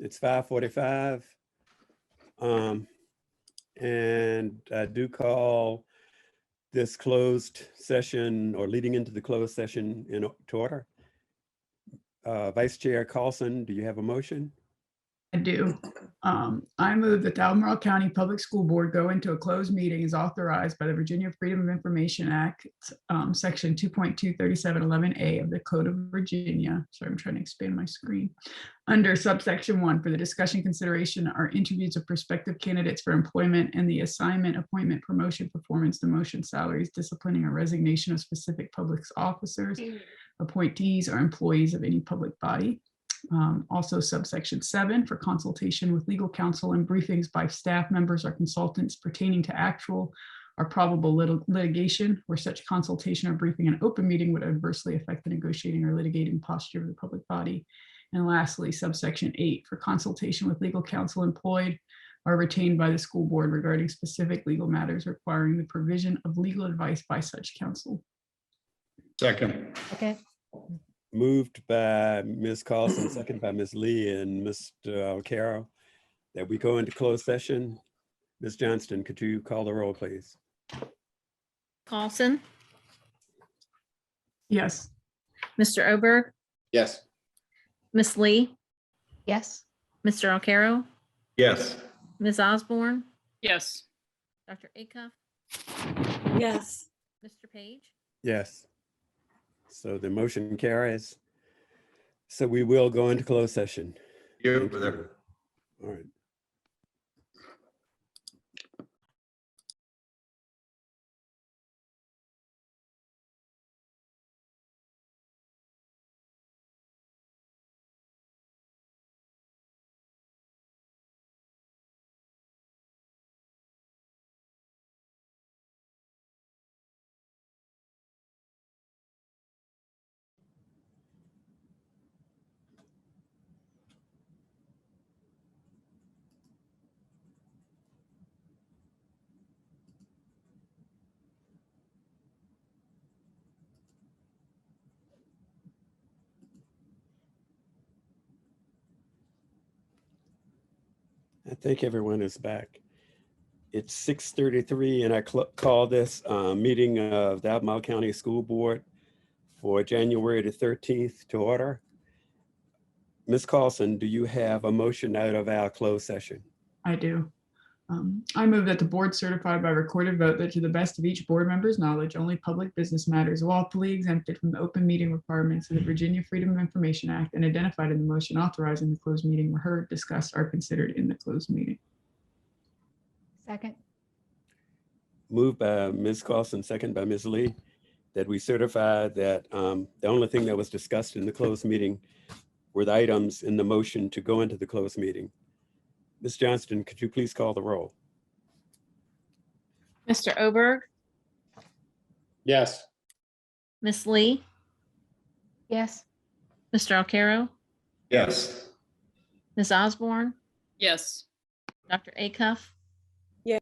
It's 5:45. And I do call this closed session, or leading into the closed session, to order. Vice Chair Carlson, do you have a motion? I do. I move that the Albemarle County Public School Board go into a closed meeting as authorized by the Virginia Freedom of Information Act, section 2.23711A of the Code of Virginia. Sorry, I'm trying to expand my screen. Under subsection 1, for the discussion, consideration, or interviews of prospective candidates for employment and the assignment, appointment, promotion, performance, demotion, salaries, disciplining, or resignation of specific public officers, appointees, or employees of any public body. Also subsection 7, for consultation with legal counsel and briefings by staff members or consultants pertaining to actual or probable litigation, where such consultation or briefing in an open meeting would adversely affect the negotiating or litigating posture of the public body. And lastly, subsection 8, for consultation with legal counsel employed or retained by the school board regarding specific legal matters requiring the provision of legal advice by such counsel. Second. Okay. Moved by Ms. Carlson, second by Ms. Lee and Mr. Carroll, that we go into closed session. Ms. Johnston, could you call the roll, please? Carlson, Yes. Mr. Oberg, Yes. Ms. Lee, Yes. Mr. Alcaro, Yes. Ms. Osborne, Yes. Dr. Acuff, Yes. Mr. Page. Yes. So the motion carries. So we will go into closed session. You over there. All right. I think everyone is back. It's 6:33 and I call this meeting of the Albemarle County School Board for January the 13th to order. Ms. Carlson, do you have a motion out of our closed session? I do. I move that the board certify by recorded vote that to the best of each board member's knowledge, only public business matters lawfully exempted from the open meeting requirements of the Virginia Freedom of Information Act and identified in the motion authorizing the closed meeting were heard, discussed, or considered in the closed meeting. Second. Moved by Ms. Carlson, second by Ms. Lee, that we certify that the only thing that was discussed in the closed meeting were the items in the motion to go into the closed meeting. Ms. Johnston, could you please call the roll? Mr. Oberg, Yes. Ms. Lee, Yes. Mr. Alcaro, Yes. Ms. Osborne, Yes. Dr. Acuff. Yeah.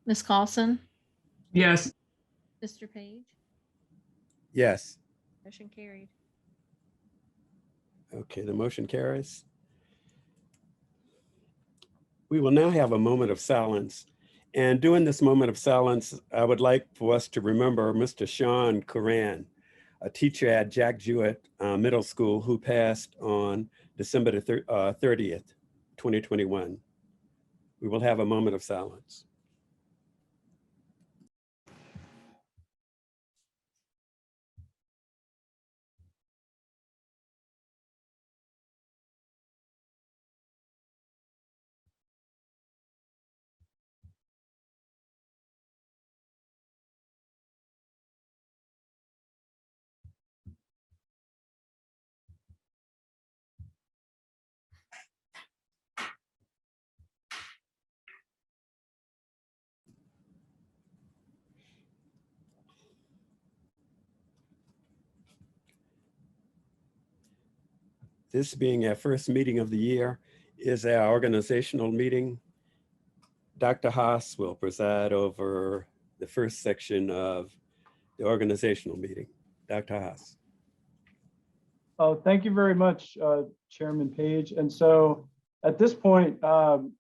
Ms. Carlson, Yes. Mr. Page. Yes. Motion carried. Okay, the motion carries. We will now have a moment of silence. And during this moment of silence, I would like for us to remember Mr. Sean Coran, a teacher at Jack Jewett Middle School who passed on December the 30th, 2021. We will have a moment of silence. This being our first meeting of the year is our organizational meeting. Dr. Haas will preside over the first section of the organizational meeting. Dr. Haas. Oh, thank you very much, Chairman Page. And so at this point, I'm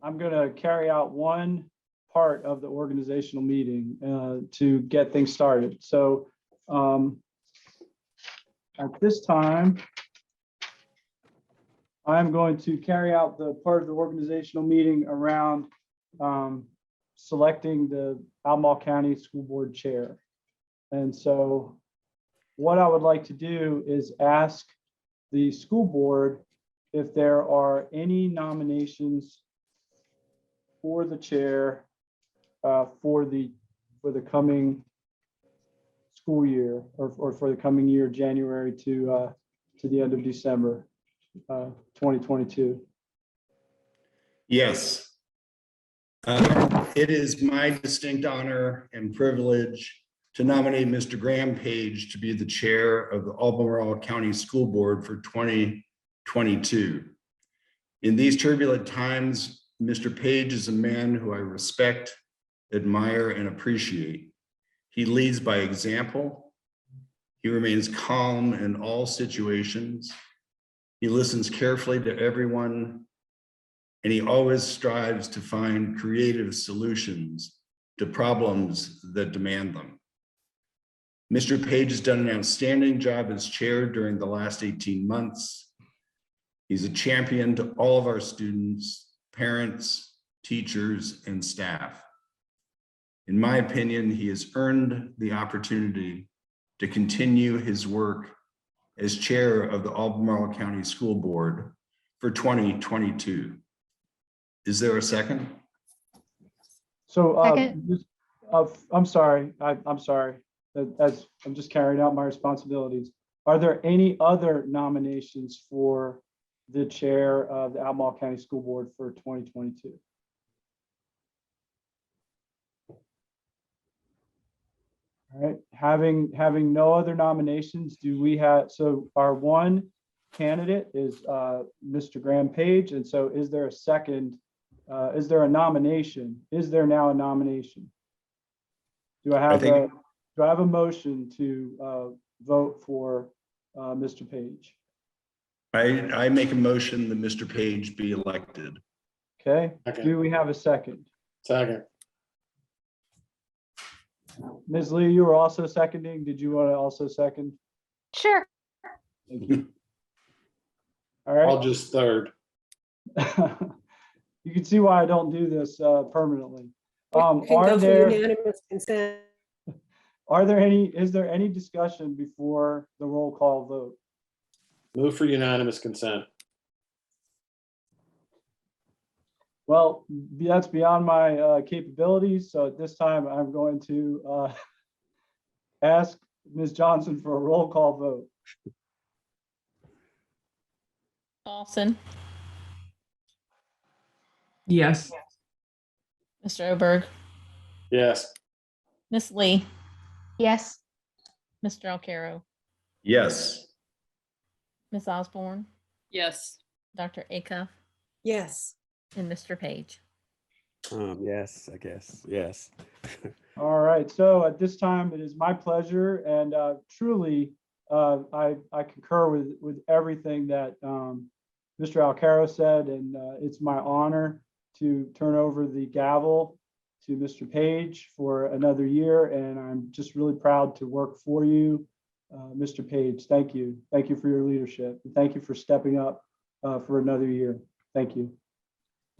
going to carry out one part of the organizational meeting to get things started. So at this time, I'm going to carry out the part of the organizational meeting around selecting the Albemarle County School Board Chair. And so what I would like to do is ask the school board if there are any nominations for the chair for the coming school year, or for the coming year, January to the end of December 2022. Yes. It is my distinct honor and privilege to nominate Mr. Graham Page to be the chair of the Albemarle County School Board for 2022. In these turbulent times, Mr. Page is a man who I respect, admire, and appreciate. He leads by example. He remains calm in all situations. He listens carefully to everyone, and he always strives to find creative solutions to problems that demand them. Mr. Page has done an outstanding job as chair during the last 18 months. He's a champion to all of our students, parents, teachers, and staff. In my opinion, he has earned the opportunity to continue his work as chair of the Albemarle County School Board for 2022. Is there a second? So Second. I'm sorry. I'm sorry. As I'm just carrying out my responsibilities. Are there any other nominations for the chair of the Albemarle County School Board for 2022? All right, having no other nominations, do we have, so our one candidate is Mr. Graham Page, and so is there a second, is there a nomination? Is there now a nomination? Do I have a motion to vote for Mr. Page? I make a motion that Mr. Page be elected. Okay, Okay. do we have a second? Second. Ms. Lee, you were also seconding. Did you want to also second? Sure. Thank you. All I'll right. just third. You can see why I don't do this permanently. Can Are go for there unanimous consent. is there any discussion before the roll call vote? Move for unanimous consent. Well, that's beyond my capabilities. So at this time, I'm going to ask Ms. Johnson for a roll call vote. Carlson, Yes. Mr. Oberg, Yes. Miss Lee, Yes. Mr. Alcarro, Yes. Miss Osborne, Yes. Dr. Acuff, Yes. and Mr. Page. Yes, I guess, yes. All right, so at this time, it is my pleasure, and truly, I concur with everything that Mr. Alcarro said, and it's my honor to turn over the gavel to Mr. Page for another year, and I'm just really proud to work for you, Mr. Page. Thank you. Thank you for your leadership, and thank you for stepping up for another year. Thank you.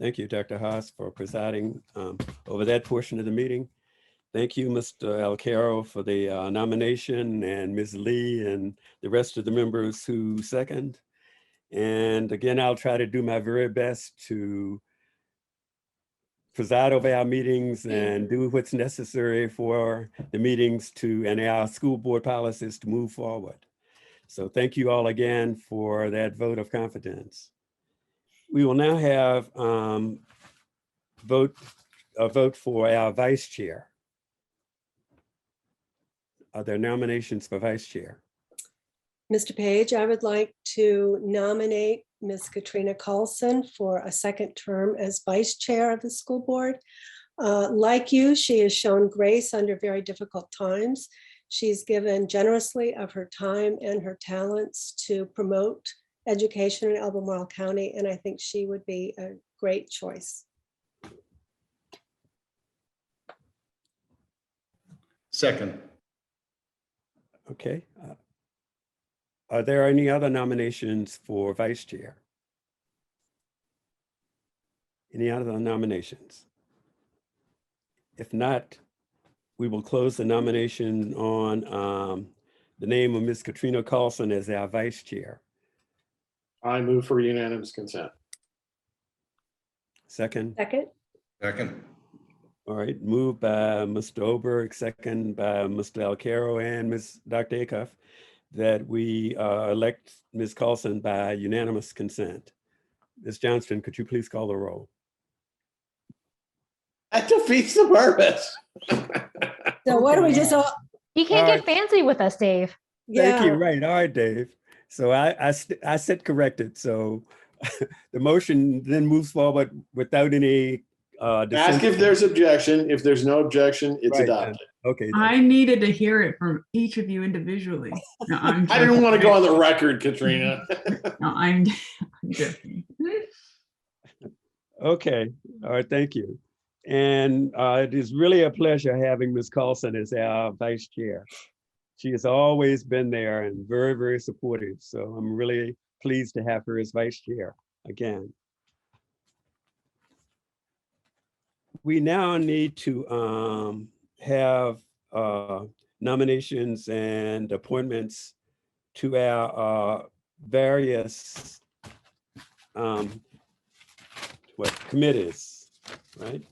Thank you, Dr. Haas, for presiding over that portion of the meeting. Thank you, Mr. Alcarro, for the nomination, and Ms. Lee and the rest of the members who second. And again, I'll try to do my very best to preside over our meetings and do what's necessary for the meetings and our school board policies to move forward. So thank you all again for that vote of confidence. We will now have a vote for our vice chair. Are there nominations for vice chair? Mr. Page, I would like to nominate Ms. Katrina Carlson for a second term as vice chair of the school board. Like you, she has shown grace under very difficult times. She's given generously of her time and her talents to promote education in Albemarle County, and I think she would be a great choice. Second. Okay. Are there any other nominations for vice chair? Any other nominations? If not, we will close the nomination on the name of Ms. Katrina Carlson as our vice chair. I move for unanimous consent. Second. Second, Second. All right, moved by Mr. Oberg, second by Mr. Alcaro and Dr. Acuff, that we elect Ms. Carlson by unanimous consent. Ms. Johnston, could you please call the roll? That defeats the purpose. so what do we just, all? You can't All get fancy with us, Dave. Thank you, yeah, right, all right, Dave. So I said corrected, so the motion then moves forward without any Ask dissent. if there's objection. If there's no objection, it's Right, then. adopted. Okay, then. I needed to hear it from each of you individually. No, I'm I didn't want to joking. go on the record, Katrina. No, I'm joking. Okay, all right, thank you. And it is really a pleasure having Ms. Carlson as our vice chair. She has always been there and very, very supportive. So I'm really pleased to have her as vice chair again. We now need to have nominations and appointments to our various committees, right?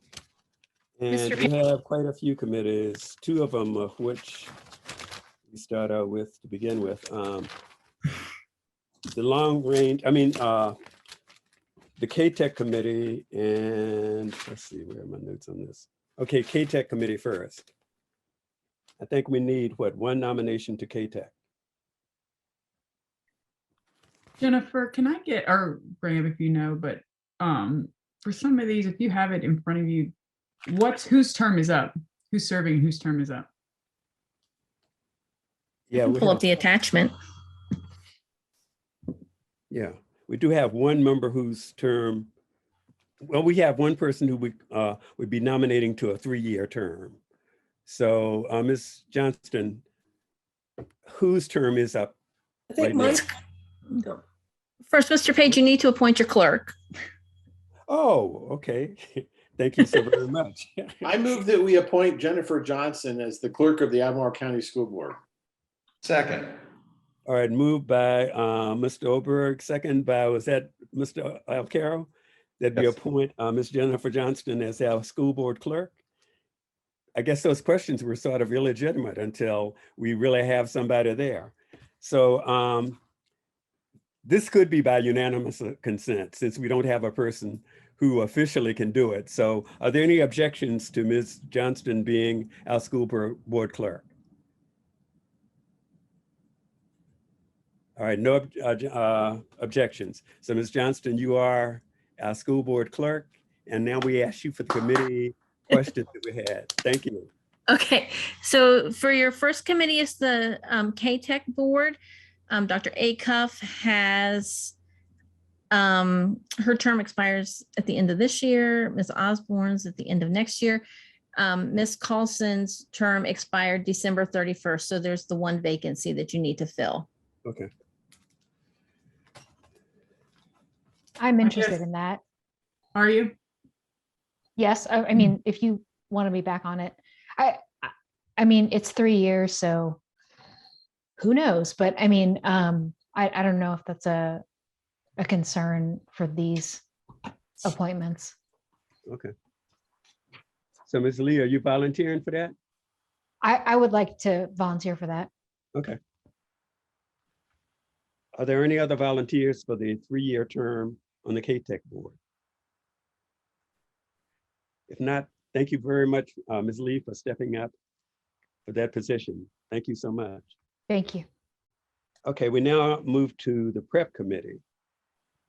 And Mr. we have quite a few committees, two of them of which we start out with to begin with. The long range, the K-Tech committee, and let's see, where are my notes on this? Okay, K-Tech committee first. I think we need, one nomination to K-Tech. Jennifer, can I get, or bring up if you know, but for some of these, if you have it in front of you, whose term is up? Who's serving, whose term is up? Yeah, Pull we up the attachment. we do have one member whose term, well, we have one person who would be nominating to a 3-year term. So Ms. Johnston, whose term is up? I think Right mine. First, Mr. Page, you need to appoint your clerk. Oh, okay. Thank you so very much. I move that we appoint Jennifer Johnson as the clerk of the Albemarle County School Board. Second. All right, moved by Mr. Oberg, second by, was that Mr. Alcaro? That we Yes. appoint Ms. Jennifer Johnston as our school board clerk. I guess those questions were sort of illegitimate until we really have somebody there. So this could be by unanimous consent since we don't have a person who officially can do it. So are there any objections to Ms. Johnston being our school board clerk? All right, no objections. So Ms. Johnston, you are our school board clerk. And now we ask you for the committee questions that we had. Thank you. Okay, so for your first committee is the K-Tech board. Dr. Acuff has, her term expires at the end of this year. Ms. Osborne's at the end of next year. Ms. Carlson's term expired December 31st. So there's the one vacancy that you need to fill. Okay. I'm I interested guess- in that. Are you? Yes, I mean, if you want to be back on it, I mean, it's 3 years, so who knows? But I mean, I don't know if that's a concern for these appointments. Okay. So Ms. Lee, are you volunteering for that? I would like to volunteer for that. Okay. Are there any other volunteers for the 3-year term on the K-Tech board? If not, thank you very much, Ms. Lee, for stepping up for that position. Thank you so much. Thank you. Okay, we now move to the prep committee.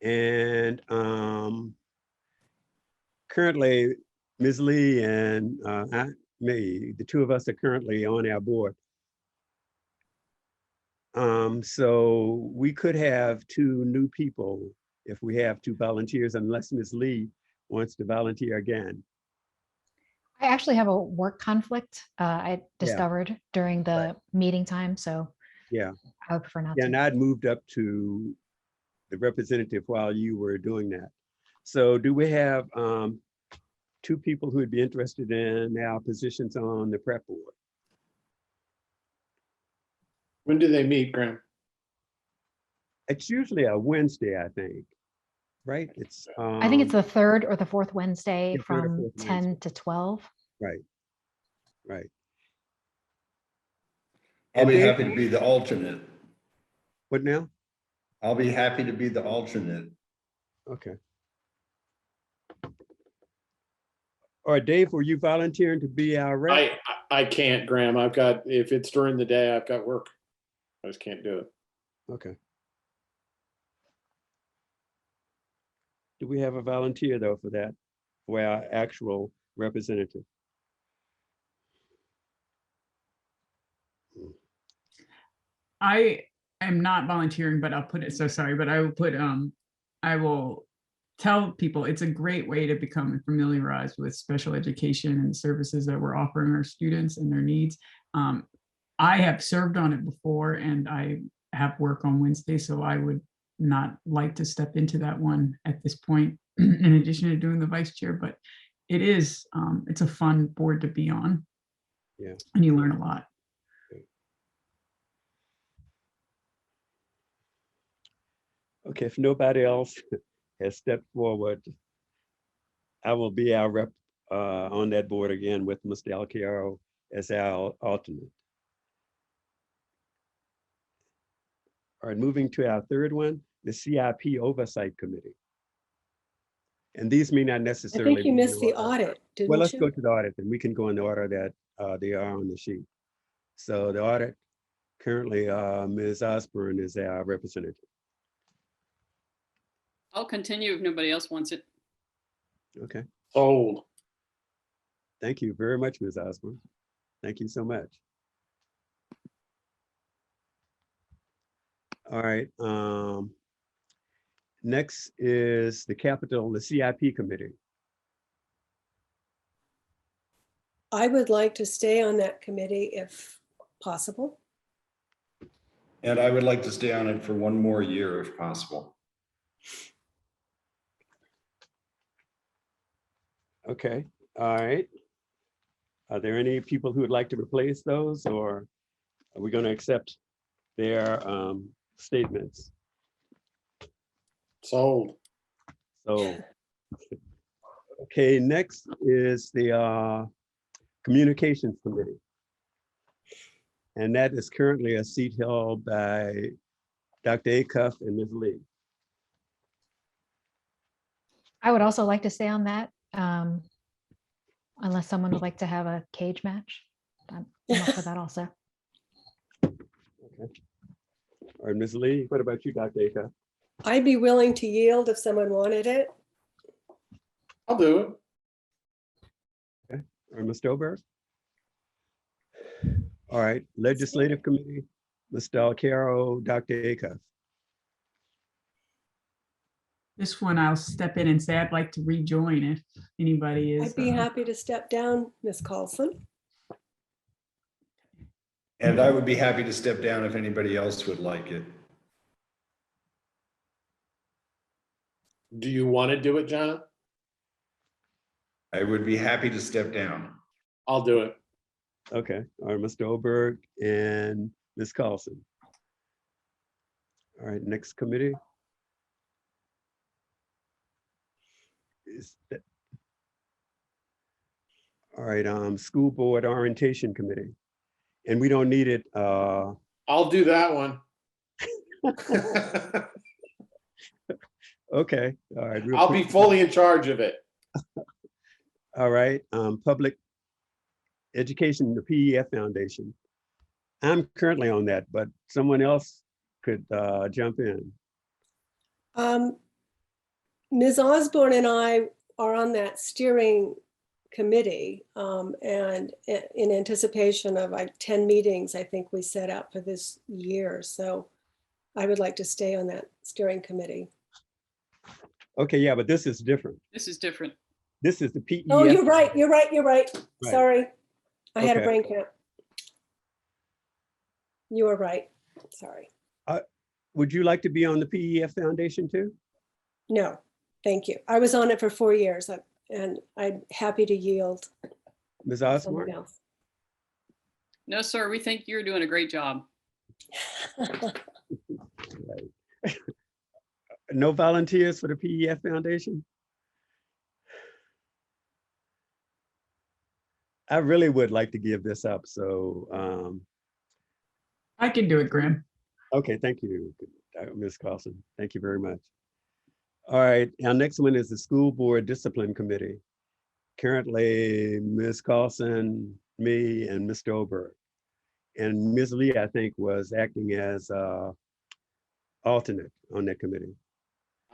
And currently, Ms. Lee and me, the two of us are currently on our board. So we could have 2 new people if we have 2 volunteers, unless Ms. Lee wants to volunteer again. I actually have a work conflict I Yeah. discovered during the meeting time, so Yeah, I would prefer not yeah, to. and I'd moved up to the representative while you were doing that. So do we have 2 people who would be interested in our positions on the prep board? When do they meet, Graham? It's usually a Wednesday, I think, right? It's I think it's the third or the fourth Wednesday Yeah, third or from fourth 10 Wednesday. to 12. right. I'll be Dave- happy to be the alternate. What now? I'll be happy to be the alternate. Okay. All right, Dave, were you volunteering to be our rep? I can't, Graham. I've got, if it's during the day, I've got work. I just can't do it. Okay. Do we have a volunteer though for that, for our actual representative? I am not volunteering, but I'll put it, so sorry, but I will put, I will tell people it's a great way to become familiarized with special education and services that we're offering our students and their needs. I have served on it before and I have work on Wednesday, so I would not like to step into that one at this point, in addition to doing the vice chair, but it is, it's a fun board to be on. Yeah. And you learn a lot. Okay, if nobody else has stepped forward, I will be our rep on that board again with Mr. Alcaro as our alternate. All right, moving to our third one, the CIP Oversight Committee. And these may not I necessarily. think you be in missed the order. audit, didn't Well, let's go you? to the audit, and we can go in the order that they are on the sheet. So the audit, currently Ms. Osborne is our representative. I'll continue if nobody else wants it. Okay, Sold. thank you very much, Ms. Osborne. Thank you so much. All right, next is the CIP committee. I would like to stay on that committee if possible. And I would like to stay on it for 1 more year if possible. Okay, all right. Are there any people who would like to replace those, or are we going to accept their statements? Sold. So, okay, next is the Communications Committee. And that is currently a seat held by Dr. Acuff and Ms. Lee. I would also like to stay on that, unless someone would like to have a cage match. I'm up for that also. Okay. All right, Ms. Lee, what about you, Dr. Acuff? I'd be willing to yield if someone wanted it. I'll do it. Or Mr. Oberg? All right, Legislative Committee, Mr. Alcaro, Dr. Acuff. This one I'll step in and say I'd like to rejoin if anybody is. I'd be happy to step down, Ms. Carlson. And I would be happy to step down if anybody else would like it. Do you want to do it, John? I would be happy to step down. I'll do it. Okay, all right, Mr. Oberg and Ms. Carlson. All right, next committee. All right, School Board Orientation Committee. And we don't need it. I'll do that one. Okay, all right. we'll I'll put- be fully in charge of it. All right, Public Education, the PEF Foundation. I'm currently on that, but someone else could jump in. Ms. Osborne and I are on that steering committee. And in anticipation of like 10 meetings, I think we set out for this year. So I would like to stay on that steering committee. Okay, yeah, but this is different. This is different. This is the PEF. Oh, you're right. You're right. You're right. Right. Sorry. I had a Okay. brain cramp. You are right. Sorry. Would you like to be on the PEF Foundation too? No, thank you. I was on it for 4 years and I'm happy to yield Ms. to Osborne? someone else. No, sir, we think you're doing a great job. No volunteers for the PEF Foundation? I really would like to give this up, so, I can do it, Graham. okay, thank you, Ms. Carlson. Thank you very much. All right, our next one is the School Board Discipline Committee. Currently, Ms. Carlson, me, and Mr. Oberg. And Ms. Lee, I think, was acting as alternate on that committee.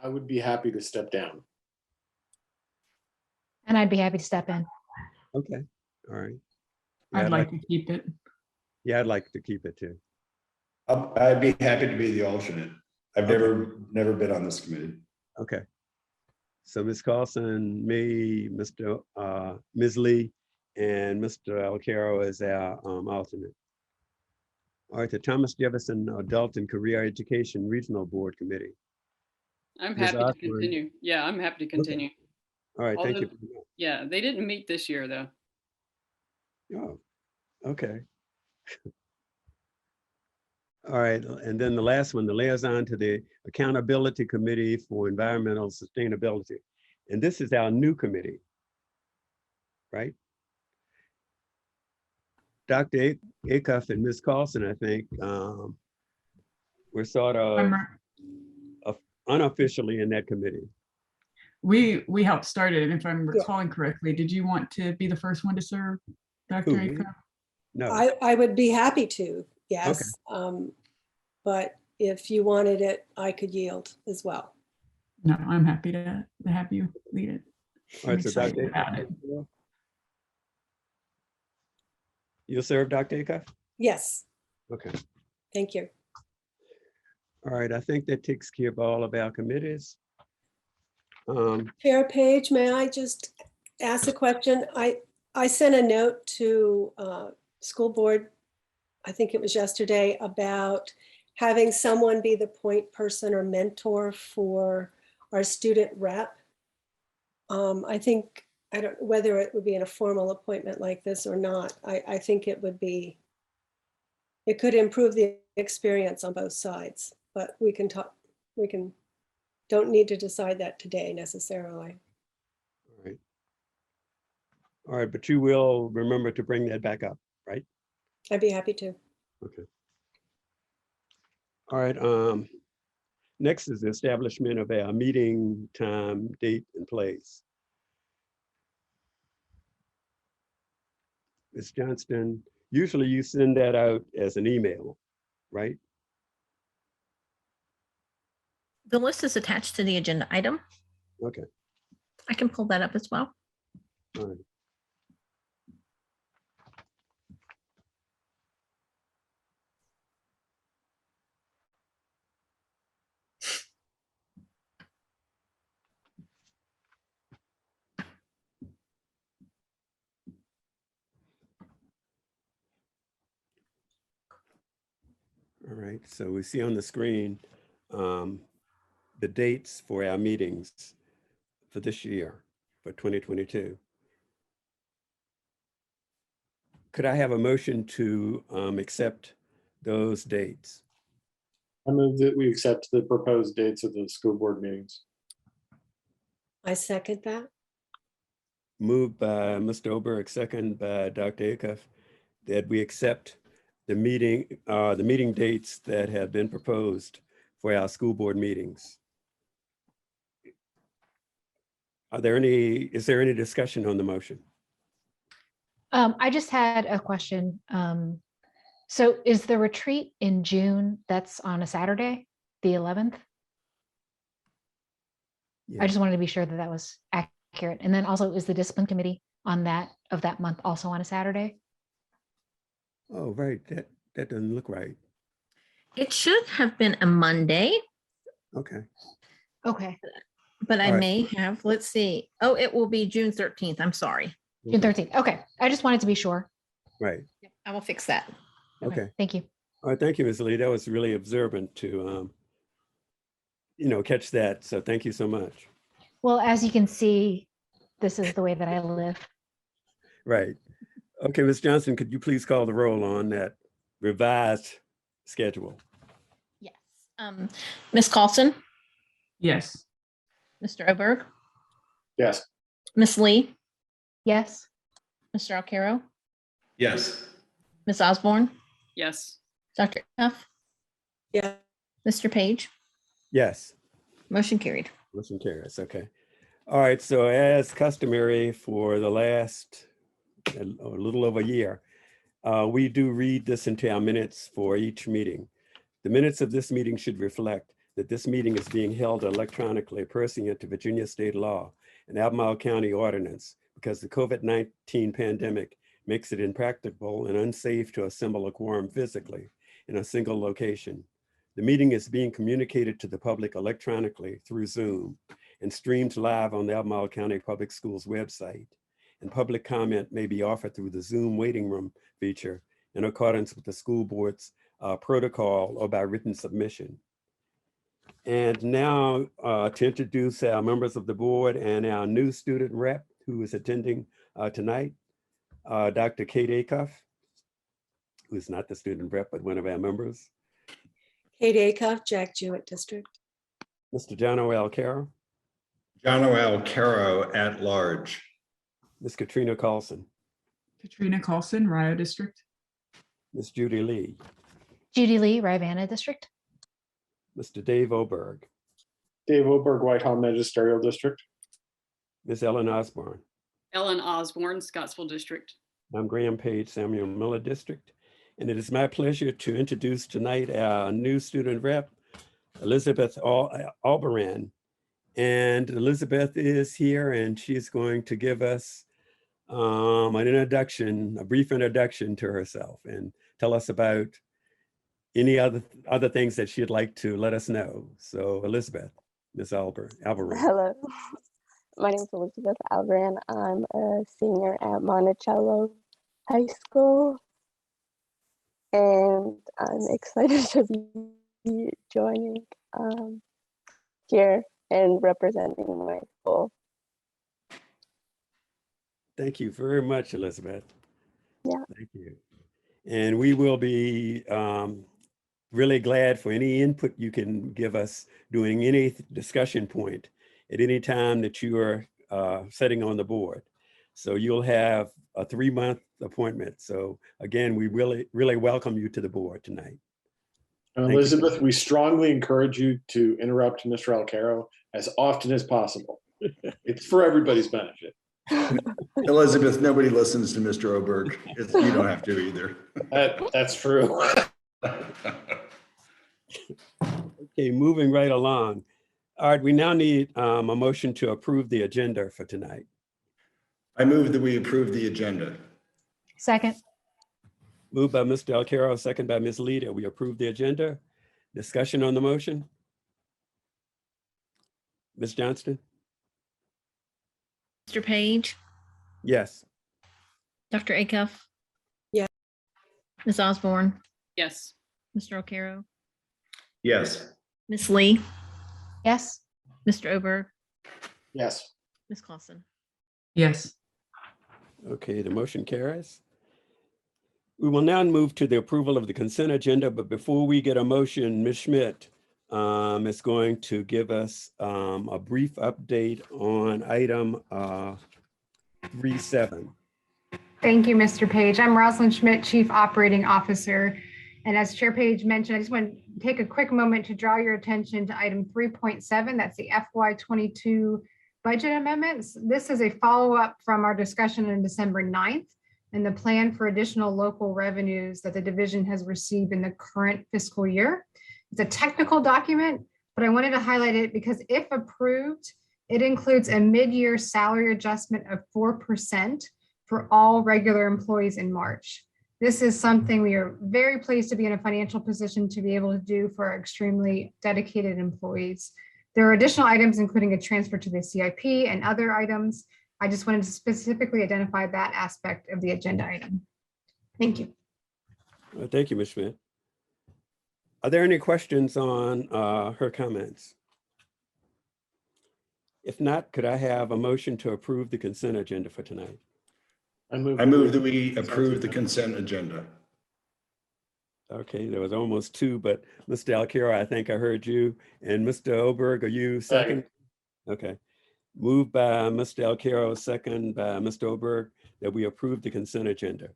I would be happy to step down. And I'd be happy to step in. Okay, all right. Yeah, I'd like to keep it. Yeah, I'd like to keep it too. I'd be happy to be the alternate. I've Okay. never been on this committee. Okay. So Ms. Carlson, me, Ms. Lee, and Mr. Alcaro is our alternate. All right, the Thomas Jefferson Adult and Career Education Regional Board Committee. I'm Ms. happy to Osborne. continue. Yeah, I'm happy to continue. All right, thank you. Although- Yeah, they didn't meet this year, though. Oh, okay. All right, and then the last one, the liaison to the Accountability Committee for Environmental Sustainability. And this is our new committee, right? Dr. Acuff and Ms. Carlson, I think, we're sort of unofficially in that committee. We helped start it, and if I'm Yeah. recalling correctly, did you want to be the first one to serve, Dr. Who, me? Acuff? No, I would be happy to, yes. But if you wanted it, I could yield as well. No, I'm happy to have you lead it. all I'm right, so excited Dr. about it. You'll serve, Dr. Acuff? Yes, Okay, thank you. all right, I think that takes care of all of our committees. Chair Page, may I just ask a question? I sent a note to school board, I think it was yesterday, about having someone be the point person or mentor for our student rep. I think, I don't, whether it would be in a formal appointment like this or not, I think it would be, it could improve the experience on both sides, but we can talk, don't need to decide that today necessarily. All right, but you will remember to bring that back up, right? I'd be happy to. Okay. All right, next is the establishment of our meeting time, date, and place. Ms. Johnston, usually you send that out as an email, right? The list is attached to the agenda item. Okay, I can pull that up as well. all right. All right, so we see on the screen the dates for our meetings for this year, for 2022. Could I have a motion to accept those dates? I move that we accept the proposed dates of the school board meetings. I second that. Moved by Mr. Oberg, second by Dr. Acuff, that we accept the meeting dates that have been proposed for our school board meetings. Is there any discussion on the motion? I just had a question. So is the retreat in June, that's on a Saturday, the 11th? Yeah. I just wanted to be sure that that was accurate. And then also, is the discipline committee on that month, also on a Saturday. Oh, right. That doesn't look right. It should have been a Monday, Okay. Okay, but I All right. may have, let's see. Oh, it will be June 13th. I'm sorry. June 13th. Okay, I just wanted to be sure. Right. I will fix that. Okay. Thank you. All right. Thank you, Ms. Lee. That was really observant to, catch that. So thank you so much. Well, as you can see, this is the way that I live. Right. Okay, Ms. Johnson, could you please call the roll on that revised schedule? Yes. Ms. Carlson, Yes. Mr. Oberg, Yes. Ms. Lee, Yes. Mr. Alcaro, Yes. Ms. Osborne, Yes. Dr. Huff, Yeah, Mr. Page, Yes. motion carried. Motion carries. Okay. All right. So as customary for the last a little over a year, we do read this into our minutes for each meeting. The minutes of this meeting should reflect that this meeting is being held electronically pursuant to Virginia state law and Albemarle County ordinance because the COVID-19 pandemic makes it impractical and unsafe to assemble a quorum physically in a single location. The meeting is being communicated to the public electronically through Zoom and streamed live on the Albemarle County Public Schools website. And public comment may be offered through the Zoom waiting room feature in accordance with the school board's protocol or by written submission. And now to introduce our members of the board and our new student rep who is attending tonight, Dr. Kate Acuff, who's not the student rep, but one of our members. Kate Acuff, Jack Jewett District. Mr. John O. Alcaro, John O. Caro at large. Ms. Katrina Carlson, Katrina Carlson, Rio District. Ms. Judy Lee, Judy Lee, Rivanna District. Mr. Dave Oberg, Dave Oberg, Whitehall Magisterial District. Ms. Ellen Osborne. Ellen Osborne, Scottsville District. I'm Graham Page, Samuel Miller District. And it is my pleasure to introduce tonight our new student rep, Elizabeth Alvarez. And Elizabeth is here and she's going to give us an introduction, a brief introduction to herself and tell us about any other things that she'd like to let us know. So Elizabeth, Ms. Alvarez. Hello, my name is Elizabeth Alvarez. I'm a senior at Monticello High School, and I'm excited to be joining here and representing my school. Thank you very much, Elizabeth. Yeah. Thank you. And we will be really glad for any input you can give us during any discussion point at any time that you are sitting on the board. So you'll have a 3-month appointment. So again, we really welcome you to the board tonight. Thank you. Elizabeth, we strongly encourage you to interrupt Mr. Alcaro as often as possible. It's for everybody's benefit. Elizabeth, nobody listens to Mr. Oberg. You don't have to either. That's true. Okay, moving right along. All right, we now need a motion to approve the agenda for tonight. I move that we approve the agenda. Second. Moved by Mr. Alcaro, second by Ms. Lee, that we approve the agenda. Discussion on the motion? Ms. Johnston? Mr. Page, Yes. Dr. Acuff. Yeah. Ms. Osborne, Yes. Mr. Alcaro, Yes. Ms. Lee, Yes. Mr. Oberg, Yes. Ms. Clausen. Yes. Okay, the motion carries. We will now move to the approval of the consent agenda, but before we get a motion, Ms. Schmidt is going to give us a brief update on item 3.7. Thank you, Mr. Page. I'm Rosalind Schmidt, Chief Operating Officer. And as Chair Page mentioned, I just want to take a quick moment to draw your attention to item 3.7. That's the FY22 budget amendments. This is a follow-up from our discussion on December 9th and the plan for additional local revenues that the division has received in the current fiscal year. It's a technical document, but I wanted to highlight it because if approved, it includes a mid-year salary adjustment of 4% for all regular employees in March. This is something we are very pleased to be in a financial position to be able to do for our extremely dedicated employees. There are additional items, including a transfer to the CIP and other items. I just wanted to specifically identify that aspect of the agenda item. Thank you. Thank you, Ms. Schmidt. Are there any questions on her comments? If not, could I have a motion to approve the consent agenda for tonight? I move that we approve the consent agenda. Okay, there was almost two, but Mr. Alcaro, I think I heard you. And Mr. Oberg, are you second? Okay. Moved by Mr. Alcaro, second by Mr. Oberg, that we approve the consent agenda.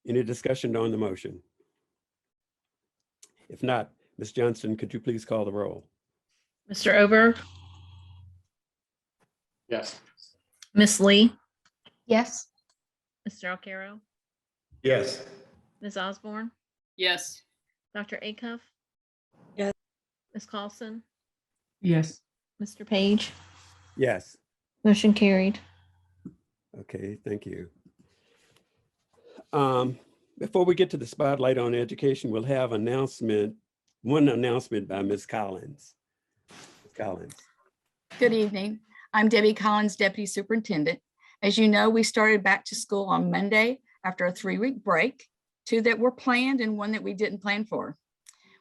Any discussion on the motion? If not, Ms. Johnston, could you please call the roll? Mr. Oberg, Yes. Miss Lee, Yes. Mr. Alcaro, Yes. Ms. Osborne, Yes. Dr. Acuff? Yes. Ms. Carlson, Yes. Mr. Page, Yes. motion carried. Okay, thank you. Before we get to the spotlight on education, we'll have one announcement by Ms. Collins. Ms. Collins. Good evening. I'm Debbie Collins, Deputy Superintendent. As you know, we started back to school on Monday after a 3-week break, 2 that were planned and 1 that we didn't plan for.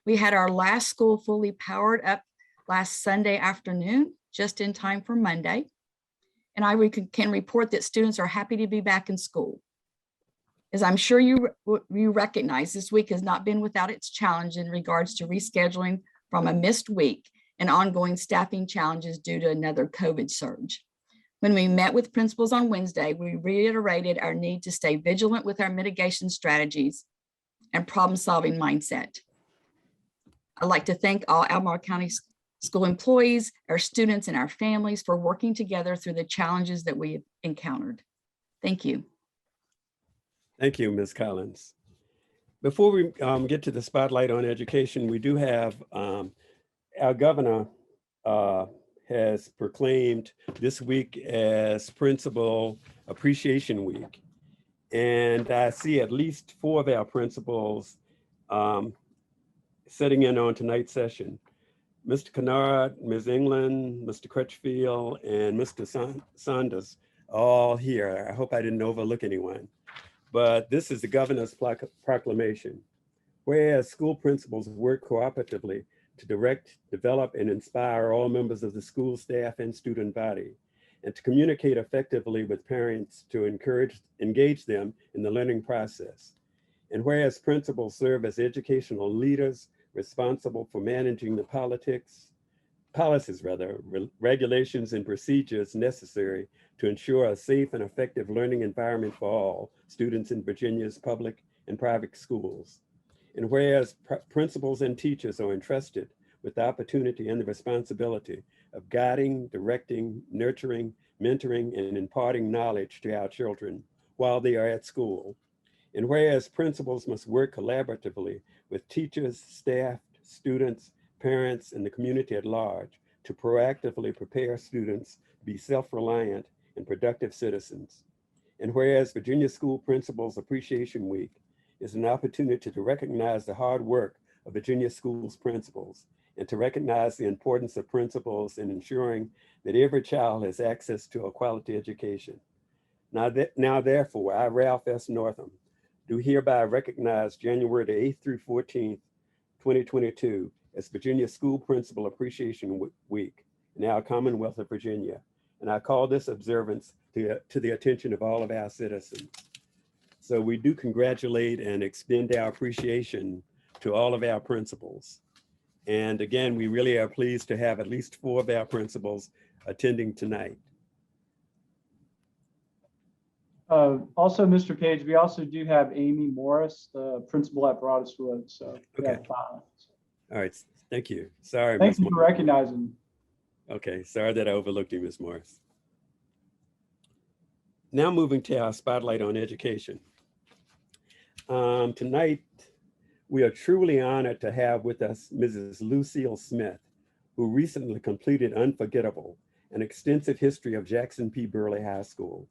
We had our last school fully powered up last Sunday afternoon, just in time for Monday. And I can report that students are happy to be back in school. As I'm sure you recognize, this week has not been without its challenge in regards to rescheduling from a missed week and ongoing staffing challenges due to another COVID surge. When we met with principals on Wednesday, we reiterated our need to stay vigilant with our mitigation strategies and problem-solving mindset. I'd like to thank all Albemarle County school employees, our students, and our families for working together through the challenges that we have encountered. Thank you. Thank you, Ms. Collins. Before we get to the spotlight on education, we do have our governor has proclaimed this week as Principal Appreciation Week. And I see at least 4 of our principals sitting in on tonight's session. Mr. Kennard, Ms. England, Mr. Crutchfield, and Mr. Saunders are all here. I hope I didn't overlook anyone. But this is the governor's proclamation. Whereas school principals work cooperatively to direct, develop, and inspire all members of the school staff and student body, and to communicate effectively with parents to engage them in the learning process. And whereas principals serve as educational leaders responsible for managing the policies, regulations and procedures necessary to ensure a safe and effective learning environment for all students in Virginia's public and private schools. And whereas principals and teachers are entrusted with the opportunity and the responsibility of guiding, directing, nurturing, mentoring, and imparting knowledge to our children while they are at school. And whereas principals must work collaboratively with teachers, staff, students, parents, and the community at large to proactively prepare students to be self-reliant and productive citizens. And whereas Virginia School Principals Appreciation Week is an opportunity to recognize the hard work of Virginia schools principals and to recognize the importance of principals in ensuring that every child has access to a quality education. Now therefore, I, Ralph S. Northam, do hereby recognize January the 8th through 14th, 2022 as Virginia School Principal Appreciation Week in our Commonwealth of Virginia. And I call this observance to the attention of all of our citizens. So we do congratulate and extend our appreciation to all of our principals. And again, we really are pleased to have at least 4 of our principals attending tonight. Also, Mr. Page, we also do have Amy Morris, the principal at Broaduswood. So we have 5. All right, thank you. Sorry, Thank Ms. you for recognizing. Okay, sorry that I overlooked you, Ms. Morris. Now moving to our spotlight on education. Tonight, we are truly honored to have with us Mrs. Lucille Smith, who recently completed Unforgettable, an extensive history of Jackson P. Burley High School.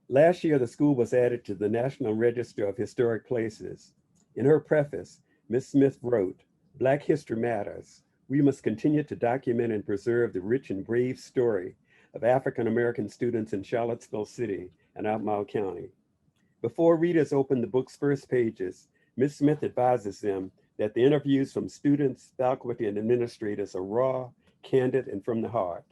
Last year, the school was added to the National Register of Historic Places. In her preface, Ms. Smith wrote, "Black History Matters. We must continue to document and preserve the rich and brave story of African-American students in Charlottesville City and Albemarle County." Before readers open the book's first pages, Ms. Smith advises them that the interviews from students, faculty, and administrators are raw, candid, and from the heart.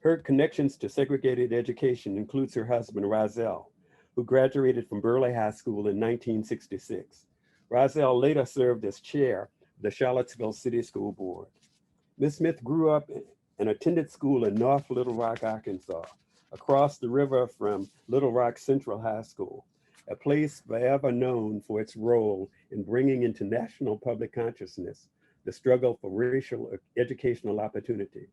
Her connections to segregated education includes her husband, Rozelle, who graduated from Burleigh High School in 1966. Rozelle later served as chair of the Charlottesville City School Board. Ms. Smith grew up and attended school in North Little Rock, Arkansas, across the river from Little Rock Central High School, a place forever known for its role in bringing into national public consciousness the struggle for racial educational opportunity.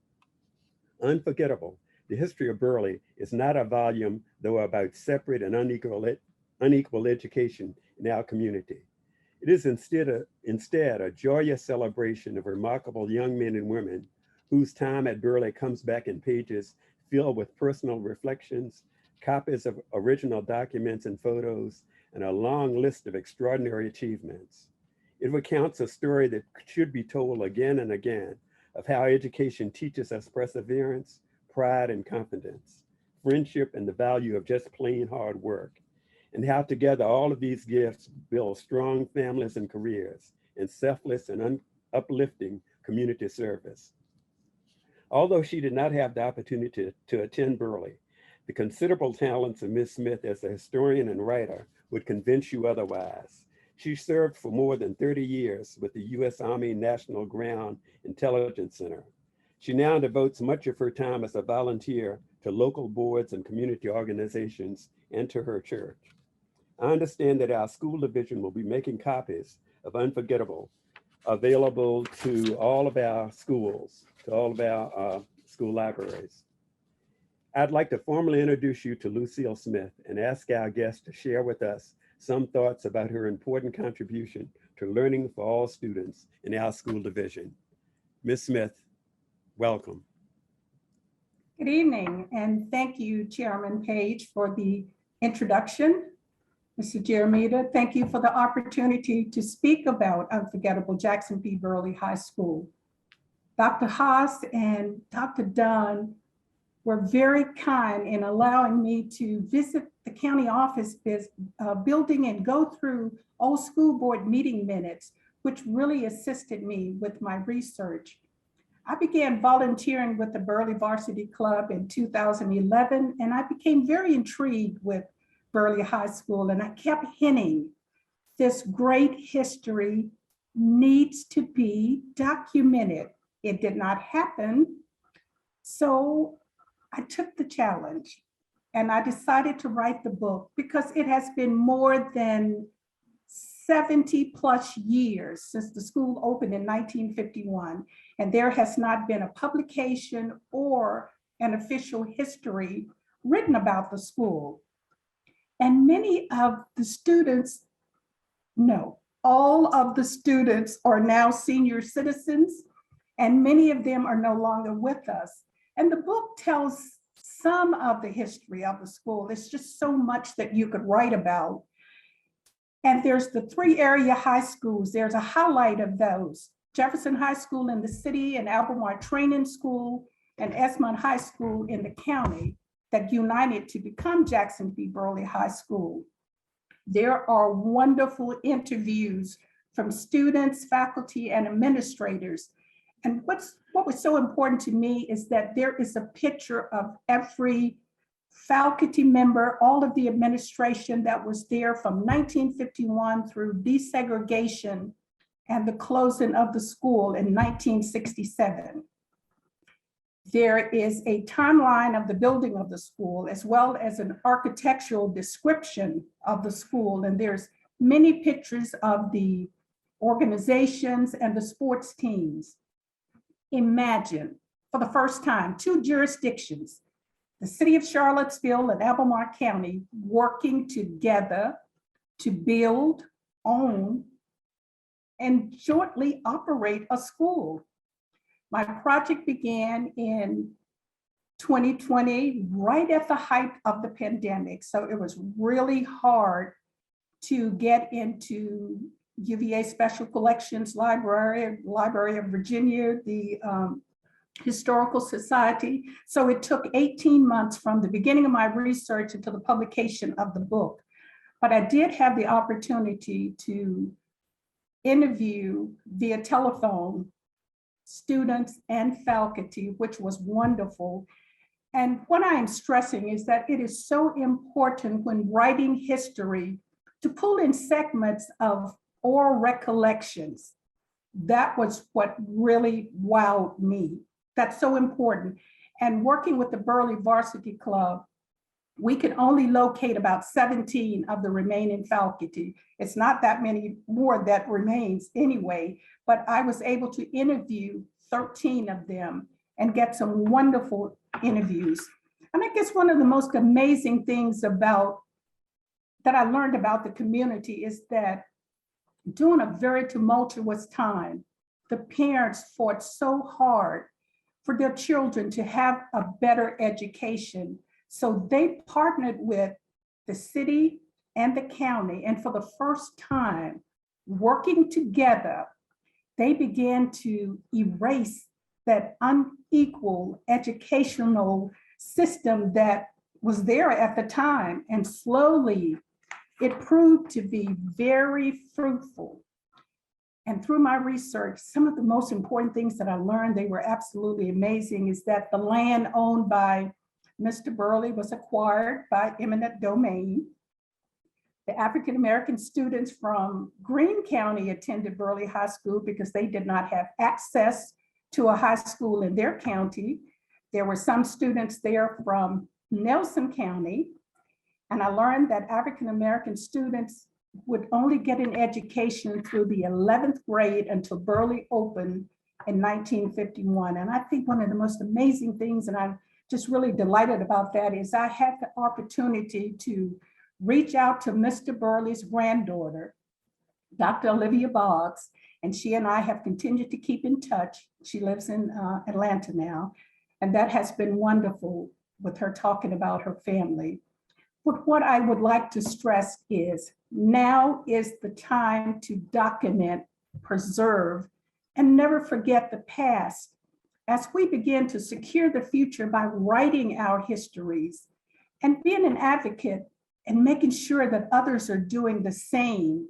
Unforgettable, The History of Burleigh is not a volume, though, about separate and unequal education in our community. It is instead a joyous celebration of remarkable young men and women whose time at Burleigh comes back in pages filled with personal reflections, copies of original documents and photos, and a long list of extraordinary achievements. It recounts a story that should be told again and again of how education teaches us perseverance, pride, and confidence, friendship, and the value of just plain hard work, and how together all of these gifts build strong families and careers in selfless and uplifting community service. Although she did not have the opportunity to attend Burleigh, the considerable talents of Ms. Smith as a historian and writer would convince you otherwise. She served for more than 30 years with the U.S. Army National Ground Intelligence Center. She now devotes much of her time as a volunteer to local boards and community organizations and to her church. I understand that our school division will be making copies of Unforgettable available to all of our schools, to all of our school libraries. I'd like to formally introduce you to Lucille Smith and ask our guest to share with us some thoughts about her important contribution to learning for all students in our school division. Ms. Smith, welcome. Good evening, and thank you, Chairman Page, for the introduction. Mr. Jeremita, thank you for the opportunity to speak about Unforgettable Jackson B. Burleigh High School. Dr. Haas and Dr. Dunn were very kind in allowing me to visit the county office building and go through old school board meeting minutes, which really assisted me with my research. I began volunteering with the Burleigh Varsity Club in 2011, and I became very intrigued with Burleigh High School, and I kept hinting, this great history needs to be documented. It did not happen, so I took the challenge and I decided to write the book because it has been more than 70 plus years since the school opened in 1951, and there has not been a publication or an official history written about the school. And many of the students, no, all of the students are now senior citizens, and many of them are no longer with us. And the book tells some of the history of the school. There's just so much that you could write about. And there's the 3 area high schools. There's a highlight of those. Jefferson High School in the city, and Albemarle Training School, and Esmond High School in the county that united to become Jackson B. Burleigh High School. There are wonderful interviews from students, faculty, and administrators. And what was so important to me is that there is a picture of every faculty member, all of the administration that was there from 1951 through desegregation and the closing of the school in 1967. There is a timeline of the building of the school, as well as an architectural description of the school. And there's many pictures of the organizations and the sports teams. Imagine, for the first time, 2 jurisdictions, the city of Charlottesville and Albemarle County, working together to build, own, and jointly operate a school. My project began in 2020, right at the height of the pandemic. So it was really hard to get into UVA Special Collections Library, Library of Virginia, the Historical Society. So it took 18 months from the beginning of my research until the publication of the book. But I did have the opportunity to interview via telephone students and faculty, which was wonderful. And what I am stressing is that it is so important when writing history to pull in segments of oral recollections. That was what really wowed me. That's so important. And working with the Burley Varsity Club, we could only locate about 17 of the remaining faculty. It's not that many more that remains anyway, but I was able to interview 13 of them and get some wonderful interviews. And I guess one of the most amazing things that I learned about the community is that during a very tumultuous time, the parents fought so hard for their children to have a better education. So they partnered with the city and the county, and for the first time, working together, they began to erase that unequal educational system that was there at the time. And slowly, it proved to be very fruitful. And through my research, some of the most important things that I learned, they were absolutely amazing, is that the land owned by Mr. Burley was acquired by eminent domain. The African-American students from Greene County attended Burley High School because they did not have access to a high school in their county. There were some students there from Nelson County. And I learned that African-American students would only get an education through the 11th grade until Burley opened in 1951. And I think one of the most amazing things, and I'm just really delighted about that, is I had the opportunity to reach out to Mr. Burley's granddaughter, Dr. Olivia Boggs, and she and I have continued to keep in touch. She lives in Atlanta now, and that has been wonderful with her talking about her family. But what I would like to stress is now is the time to document, preserve, and never forget the past as we begin to secure the future by writing our histories and being an advocate and making sure that others are doing the same.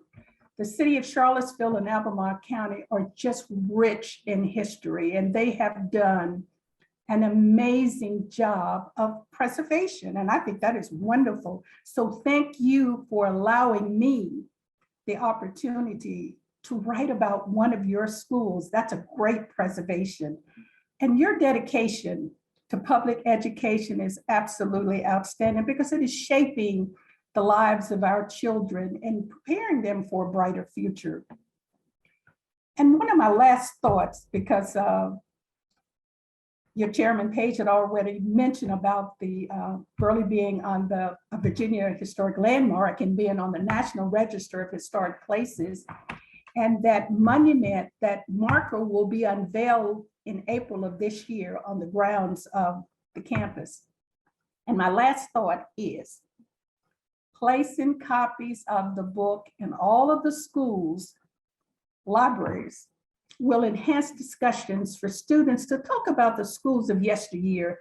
The city of Charlottesville and Albemarle County are just rich in history, and they have done an amazing job of preservation. And I think that is wonderful. So thank you for allowing me the opportunity to write about one of your schools. That's a great preservation. And your dedication to public education is absolutely outstanding because it is shaping the lives of our children and preparing them for a brighter future. And one of my last thoughts, because your chairman Page had already mentioned about the Burley being on the Virginia Historic Landmark and being on the National Register of Historic Places, and that monument, that marker will be unveiled in April of this year on the grounds of the campus. And my last thought is placing copies of the book in all of the schools' libraries will enhance discussions for students to talk about the schools of yesteryear.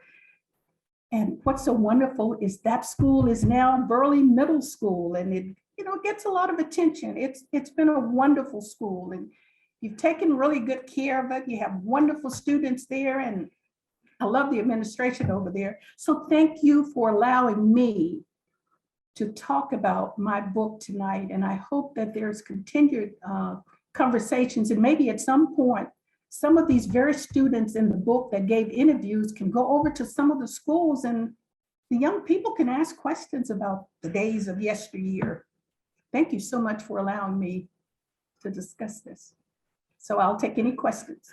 And what's so wonderful is that school is now Burley Middle School, and it gets a lot of attention. It's been a wonderful school, and you've taken really good care of it. You have wonderful students there, and I love the administration over there. So thank you for allowing me to talk about my book tonight, and I hope that there's continued conversations, and maybe at some point, some of these very students in the book that gave interviews can go over to some of the schools and the young people can ask questions about the days of yesteryear. Thank you so much for allowing me to discuss this. So I'll take any questions.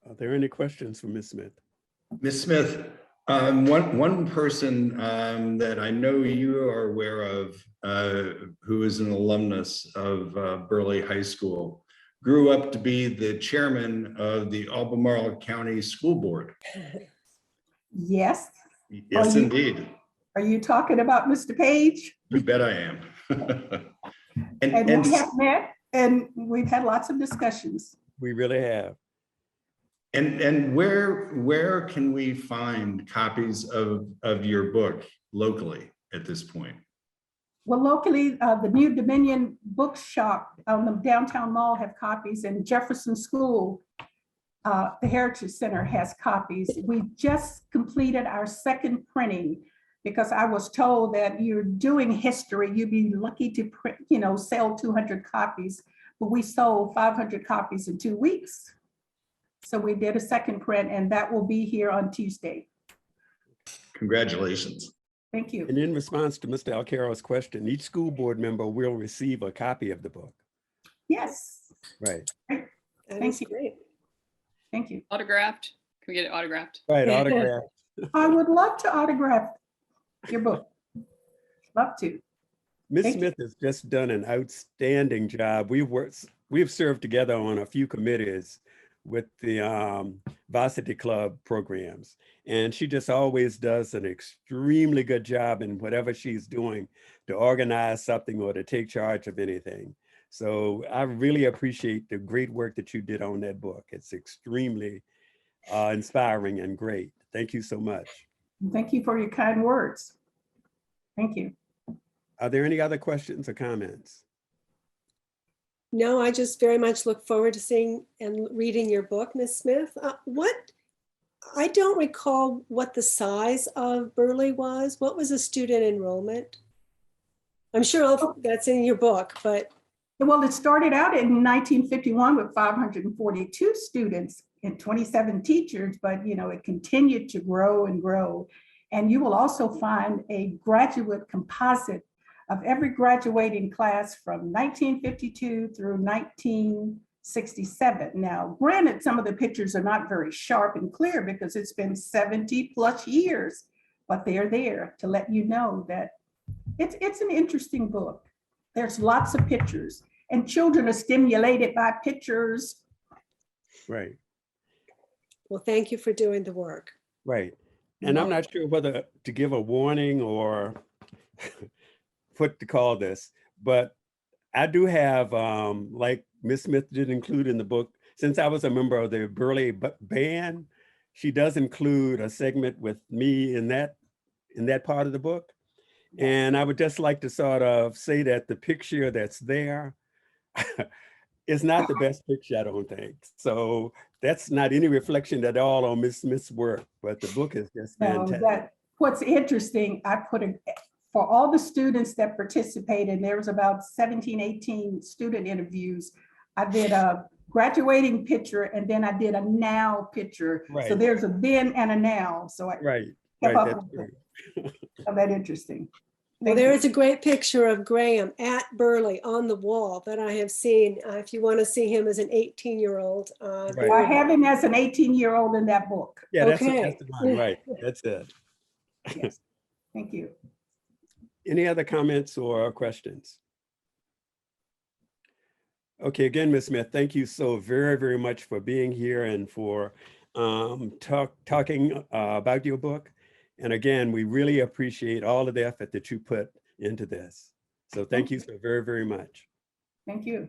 Are there any questions for Ms. Smith? Ms. Smith, one person that I know you are aware of, who is an alumnus of Burley High School, grew up to be the chairman of the Albemarle County School Board. Yes. Yes, you- indeed. Are you talking about Mr. Page? You bet I am. And we have met and we've had lots of discussions. We really have. And where can we find copies of your book locally at this point? Well, locally, the New Dominion Bookshop on the downtown mall have copies, and Jefferson School, the Heritage Center has copies. We just completed our second printing because I was told that you're doing history, you'd be lucky to print, sell 200 copies, but we sold 500 copies in 2 weeks. So we did a second print, and that will be here on Tuesday. Congratulations. Thank you. And in response to Mr. Alcaro's question, each school board member will receive a copy of the book. Yes. Right. That is great. Thank you. Autographed. Can we get it autographed? Right, autograph. I would love to autograph your book. Love to. Ms. Thank you. Smith has just done an outstanding job. We've served together on a few committees with the Varsity Club programs. And she just always does an extremely good job in whatever she's doing to organize something or to take charge of anything. So I really appreciate the great work that you did on that book. It's extremely inspiring and great. Thank you so much. Thank you for your kind words. Thank you. Are there any other questions or comments? No, I just very much look forward to seeing and reading your book, Ms. Smith. I don't recall what the size of Burley was. What was the student enrollment? I'm sure that's in your book, but. Well, it started out in 1951 with 542 students and 27 teachers, but it continued to grow and grow. And you will also find a graduate composite of every graduating class from 1952 through 1967. Now, granted, some of the pictures are not very sharp and clear because it's been 70 plus years, but they are there to let you know that it's an interesting book. There's lots of pictures and children are stimulated by pictures. Right. Well, thank you for doing the work. Right. And I'm not sure whether to give a warning or what to call this, but I do have, like Ms. Smith did include in the book, since I was a member of the Burley band, she does include a segment with me in that part of the book. And I would just like to sort of say that the picture that's there is not the best picture, I don't think. So that's not any reflection at all on Ms. Smith's work, but the book is just fantastic. What's interesting, I put for all the students that participated, there was about 17, 18 student interviews. I did a graduating picture and then I did a now picture. Right. So there's a then and a now. So I kept up with it. So that's interesting. Well, there is a great picture of Graham at Burley on the wall that I have seen. If you want to see him as an 18-year-old. Right. I have him as an 18-year-old in that book. Yeah, that's the one, right. That's it. Yes. Thank you. Any other comments or questions? Okay, again, Ms. Smith, thank you so very, very much for being here and for talking about your book. And again, we really appreciate all of the effort that you put into this. So thank you so very, very much. Thank you.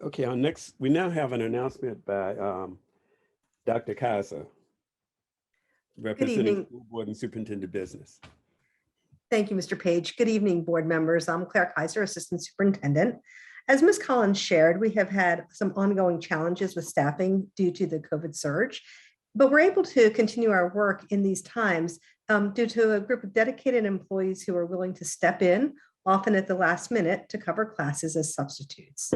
Okay, we now have an announcement by Dr. Kaiser, representing evening. School Board and Superintendent Business. Thank you, Mr. Page. Good evening, board members. I'm Claire Kaiser, Assistant Superintendent. As Ms. Collins shared, we have had some ongoing challenges with staffing due to the COVID surge, but we're able to continue our work in these times due to a group of dedicated employees who are willing to step in, often at the last minute, to cover classes as substitutes.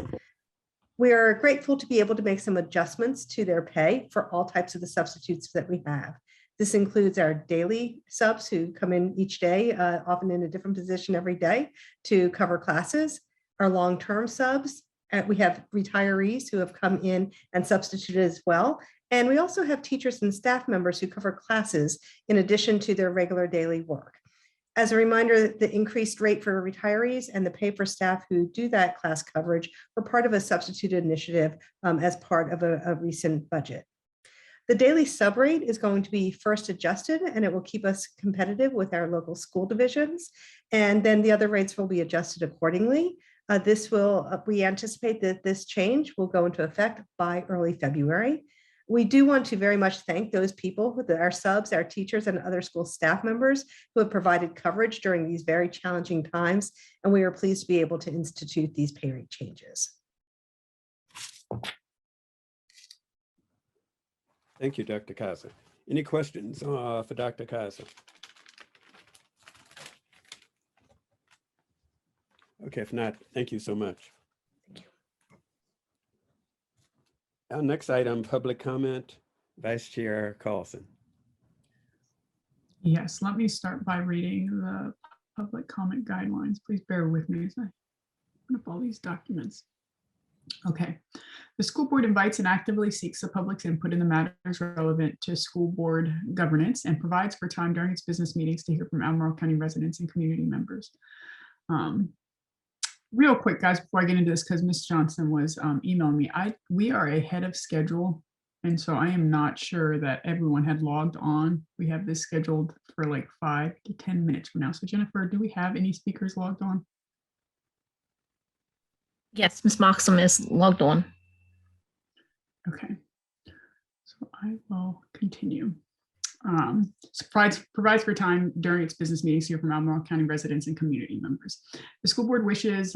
We are grateful to be able to make some adjustments to their pay for all types of the substitutes that we have. This includes our daily subs who come in each day, often in a different position every day to cover classes, our long-term subs. We have retirees who have come in and substituted as well. And we also have teachers and staff members who cover classes in addition to their regular daily work. As a reminder, the increased rate for retirees and the pay for staff who do that class coverage were part of a substituted initiative as part of a recent budget. The daily sub rate is going to be first adjusted, and it will keep us competitive with our local school divisions. And then the other rates will be adjusted accordingly. We anticipate that this change will go into effect by early February. We do want to very much thank those people, our subs, our teachers, and other school staff members who have provided coverage during these very challenging times. And we are pleased to be able to institute these pay rate changes. Thank you, Dr. Kaiser. Any questions for Dr. Kaiser? Okay, if not, thank you so much. Thank you. Our next item, public comment, Vice Chair Carlson. Yes, let me start by reading the public comment guidelines. Please bear with me as I open up all these documents. Okay. The school board invites and actively seeks the public's input in the matters relevant to school board governance and provides for time during its business meetings to hear from Albemarle County residents and community members. Real quick, guys, before I get into this, because Ms. Johnson was emailing me, we are ahead of schedule. And so I am not sure that everyone had logged on. We have this scheduled for like 5 to 10 minutes from now. So Jennifer, do we have any speakers logged on? Yes, Ms. Moxam is logged on. Okay, so I will continue. Provides for time during its business meetings to hear from Albemarle County residents and community members. The school board wishes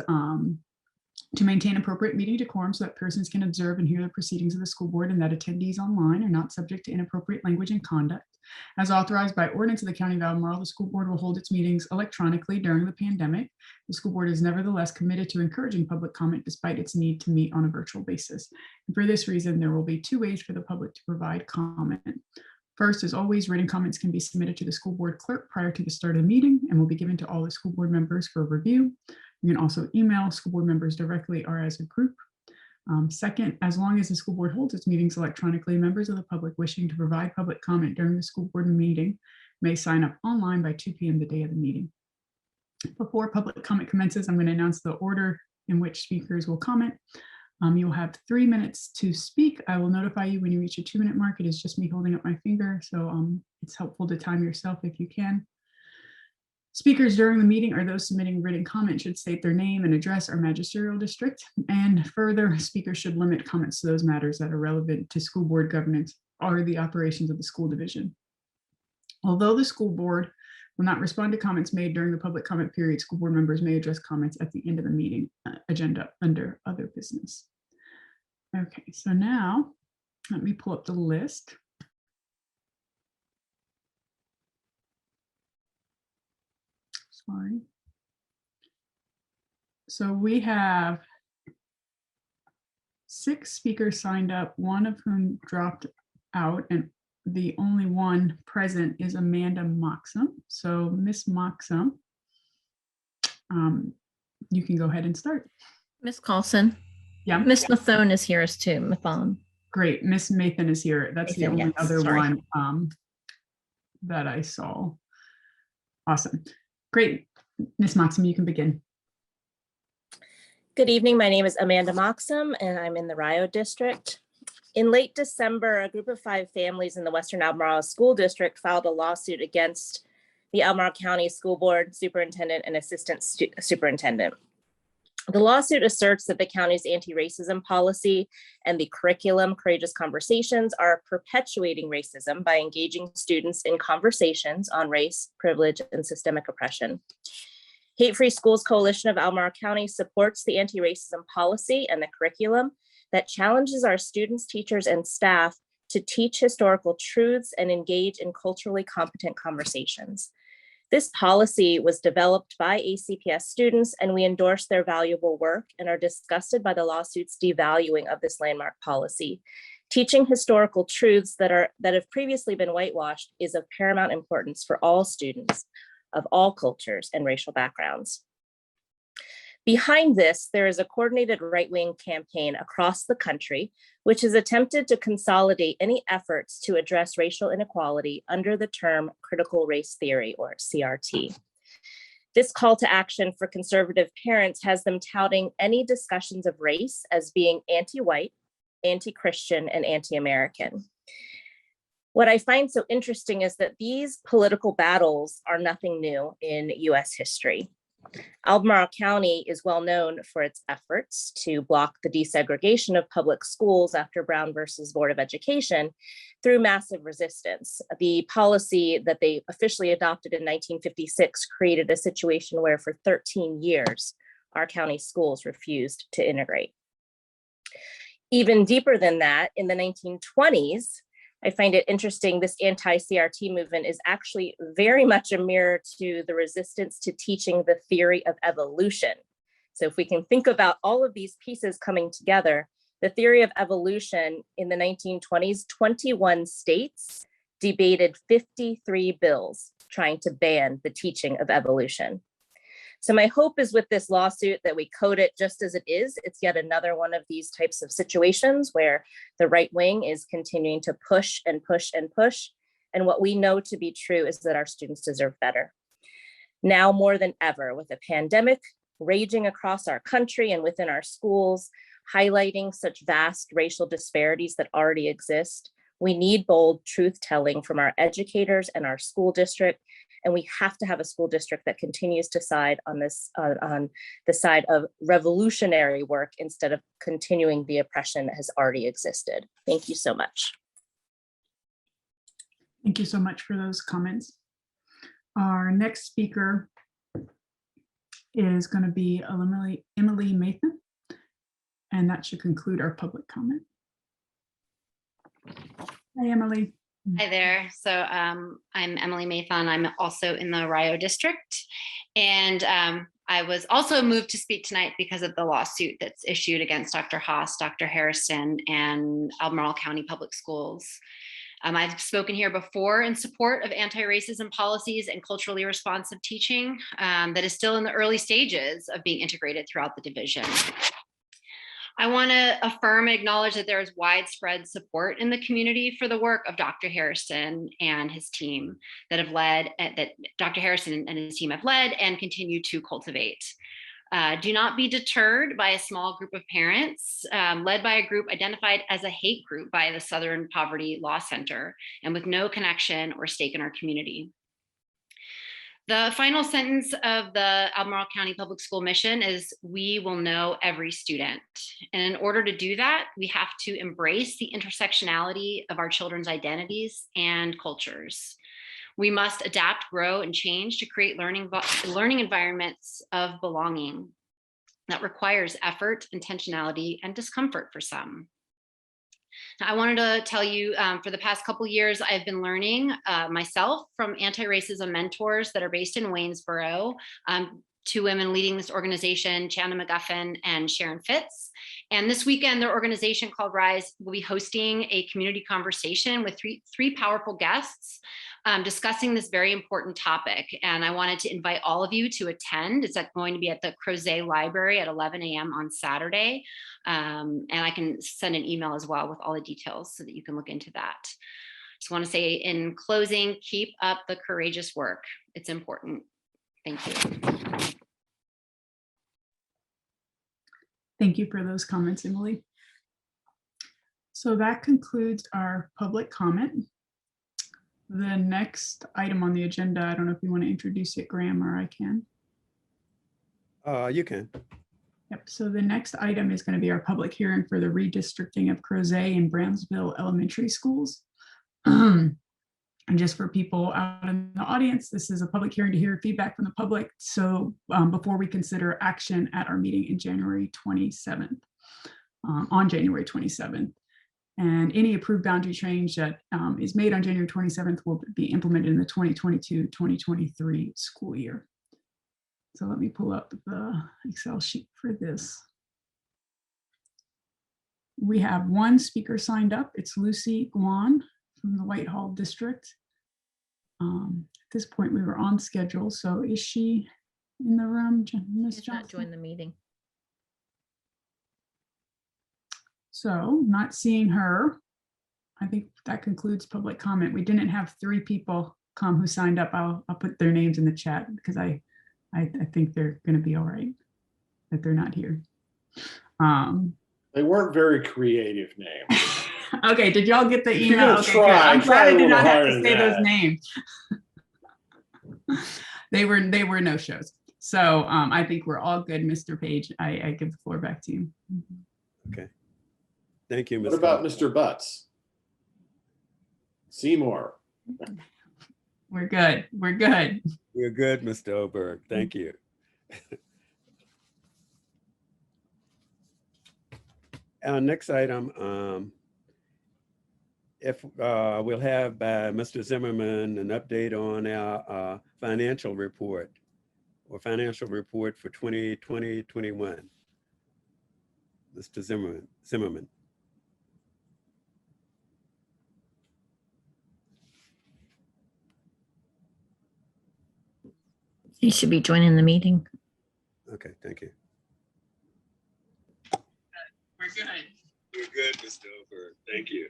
to maintain appropriate meeting decorum so that persons can observe and hear the proceedings of the school board, and that attendees online are not subject to inappropriate language and conduct. As authorized by ordinance of the County of Albemarle, the school board will hold its meetings electronically during the pandemic. The school board is nevertheless committed to encouraging public comment despite its need to meet on a virtual basis. And for this reason, there will be 2 ways for the public to provide comment. First, as always, written comments can be submitted to the school board clerk prior to the start of the meeting and will be given to all the school board members for review. You can also email school board members directly or as a group. Second, as long as the school board holds its meetings electronically, members of the public wishing to provide public comment during the school board meeting may sign up online by 2 p.m. the day of the meeting. Before public comment commences, I'm going to announce the order in which speakers will comment. You will have 3 minutes to speak. I will notify you when you reach a 2-minute mark. It is just me holding up my finger, so it's helpful to time yourself if you can. Speakers during the meeting or those submitting written comment should state their name and address or magisterial district. And further, speakers should limit comments to those matters that are relevant to school board governance or the operations of the school division. Although the school board will not respond to comments made during the public comment period, school board members may address comments at the end of the meeting agenda under other business. Okay, so now let me pull up the list. Sorry. So we have 6 speakers signed up, 1 of whom dropped out, and the only one present is Amanda Moxam. So Miss Moxam, you can go ahead and start. Ms. Carlson. Yeah. Ms. Mathone is here as too. Mathone. Great. Miss Mathan is here. That's the Mathan, only yes, other sorry. one that I saw. Awesome. Great. Miss Moxam, you can begin. Good evening. My name is Amanda Moxam, and I'm in the Rio District. In late December, a group of 5 families in the Western Albemarle School District filed a lawsuit against the Albemarle County School Board Superintendent and Assistant Superintendent. The lawsuit asserts that the county's anti-racism policy and the curriculum Courageous Conversations are perpetuating racism by engaging students in conversations on race, privilege, and systemic oppression. Hate Free Schools Coalition of Albemarle County supports the anti-racism policy and the curriculum that challenges our students, teachers, and staff to teach historical truths and engage in culturally competent conversations. This policy was developed by ACPS students, and we endorse their valuable work and are disgusted by the lawsuit's devaluing of this landmark policy. Teaching historical truths that have previously been whitewashed is of paramount importance for all students of all cultures and racial backgrounds. Behind this, there is a coordinated right-wing campaign across the country, which has attempted to consolidate any efforts to address racial inequality under the term critical race theory, or CRT. This call to action for conservative parents has them touting any discussions of race as being anti-white, anti-Christian, and anti-American. What I find so interesting is that these political battles are nothing new in US history. Albemarle County is well known for its efforts to block the desegregation of public schools after Brown versus Board of Education through massive resistance. The policy that they officially adopted in 1956 created a situation where for 13 years, our county schools refused to integrate. Even deeper than that, in the 1920s, I find it interesting, this anti-CRT movement is actually very much a mirror to the resistance to teaching the theory of evolution. So if we can think about all of these pieces coming together, the theory of evolution in the 1920s, 21 states debated 53 bills trying to ban the teaching of evolution. So my hope is with this lawsuit that we code it just as it is. It's yet another one of these types of situations where the right wing is continuing to push and push and push. And what we know to be true is that our students deserve better. Now more than ever, with a pandemic raging across our country and within our schools, highlighting such vast racial disparities that already exist, we need bold truth telling from our educators and our school district. And we have to have a school district that continues to side on this, on the side of revolutionary work instead of continuing the oppression that has already existed. Thank you so much. Thank you so much for those comments. Our next speaker is going to be Emily Mathan, and that should conclude our public comment. Hi, Emily. Hi there. So I'm Emily Mathan. I'm also in the Rio district. And I was also moved to speak tonight because of the lawsuit that's issued against Dr. Haas, Dr. Harrison, and Albemarle County Public Schools. I've spoken here before in support of anti-racism policies and culturally responsive teaching that is still in the early stages of being integrated throughout the division. I want to affirm and acknowledge that there is widespread support in the community for the work of Dr. Harrison and his team that Dr. Harrison and his team have led and continue to cultivate. Do not be deterred by a small group of parents led by a group identified as a hate group by the Southern Poverty Law Center and with no connection or stake in our community. The final sentence of the Albemarle County Public School mission is, we will know every student. And in order to do that, we have to embrace the intersectionality of our children's identities and cultures. We must adapt, grow, and change to create learning environments of belonging. That requires effort, intentionality, and discomfort for some. I wanted to tell you, for the past couple of years, I've been learning myself from anti-racism mentors that are based in Waynesboro. Two women leading this organization, Chana McGuffin and Sharon Fitz. And this weekend, their organization called Rise will be hosting a community conversation with three powerful guests discussing this very important topic. And I wanted to invite all of you to attend. It's going to be at the Crozet Library at 11 a.m. on Saturday. And I can send an email as well with all the details so that you can look into that. Just want to say in closing, keep up the courageous work. It's important. Thank you. Thank you for those comments, Emily. So that concludes our public comment. The next item on the agenda, I don't know if you want to introduce it, Graham, or I can. You can. Yep, so the next item is going to be our public hearing for the redistricting of Crozet and Brownsville Elementary Schools. And just for people out in the audience, this is a public hearing to hear feedback from the public. So before we consider action at our meeting in January 27th, on January 27th. And any approved boundary change that is made on January 27th will be implemented in the 2022-2023 school year. So let me pull up the Excel sheet for this. We have one speaker signed up. It's Lucy Guan from the Whitehall District. At this point, we were on schedule. So is she in the room, Ms. She did not Johnson? join the meeting. So not seeing her, I think that concludes public comment. We didn't have 3 people come who signed up. I'll put their names in the chat because I I think they're going to be all right, that they're not here. They weren't very creative names. Okay, did y'all get the If you're email? gonna Okay, try, good. I'm glad try I a did little not have harder to than say those that. names. They were no shows. So I think we're all good, Mr. Page. I give the floor back to you. Okay. Thank you, Ms. What about Cole. Mr. Butts? Seymour? We're good. We're good. You're good, Mr. Oberg. Thank you. Our next item, if we'll have by Mr. Zimmerman an update on our financial report or financial report for 2020-21. Mr. Zimmerman. He should be joining the meeting. Okay, thank you. We're good. We're good, Mr. Oberg. Thank you.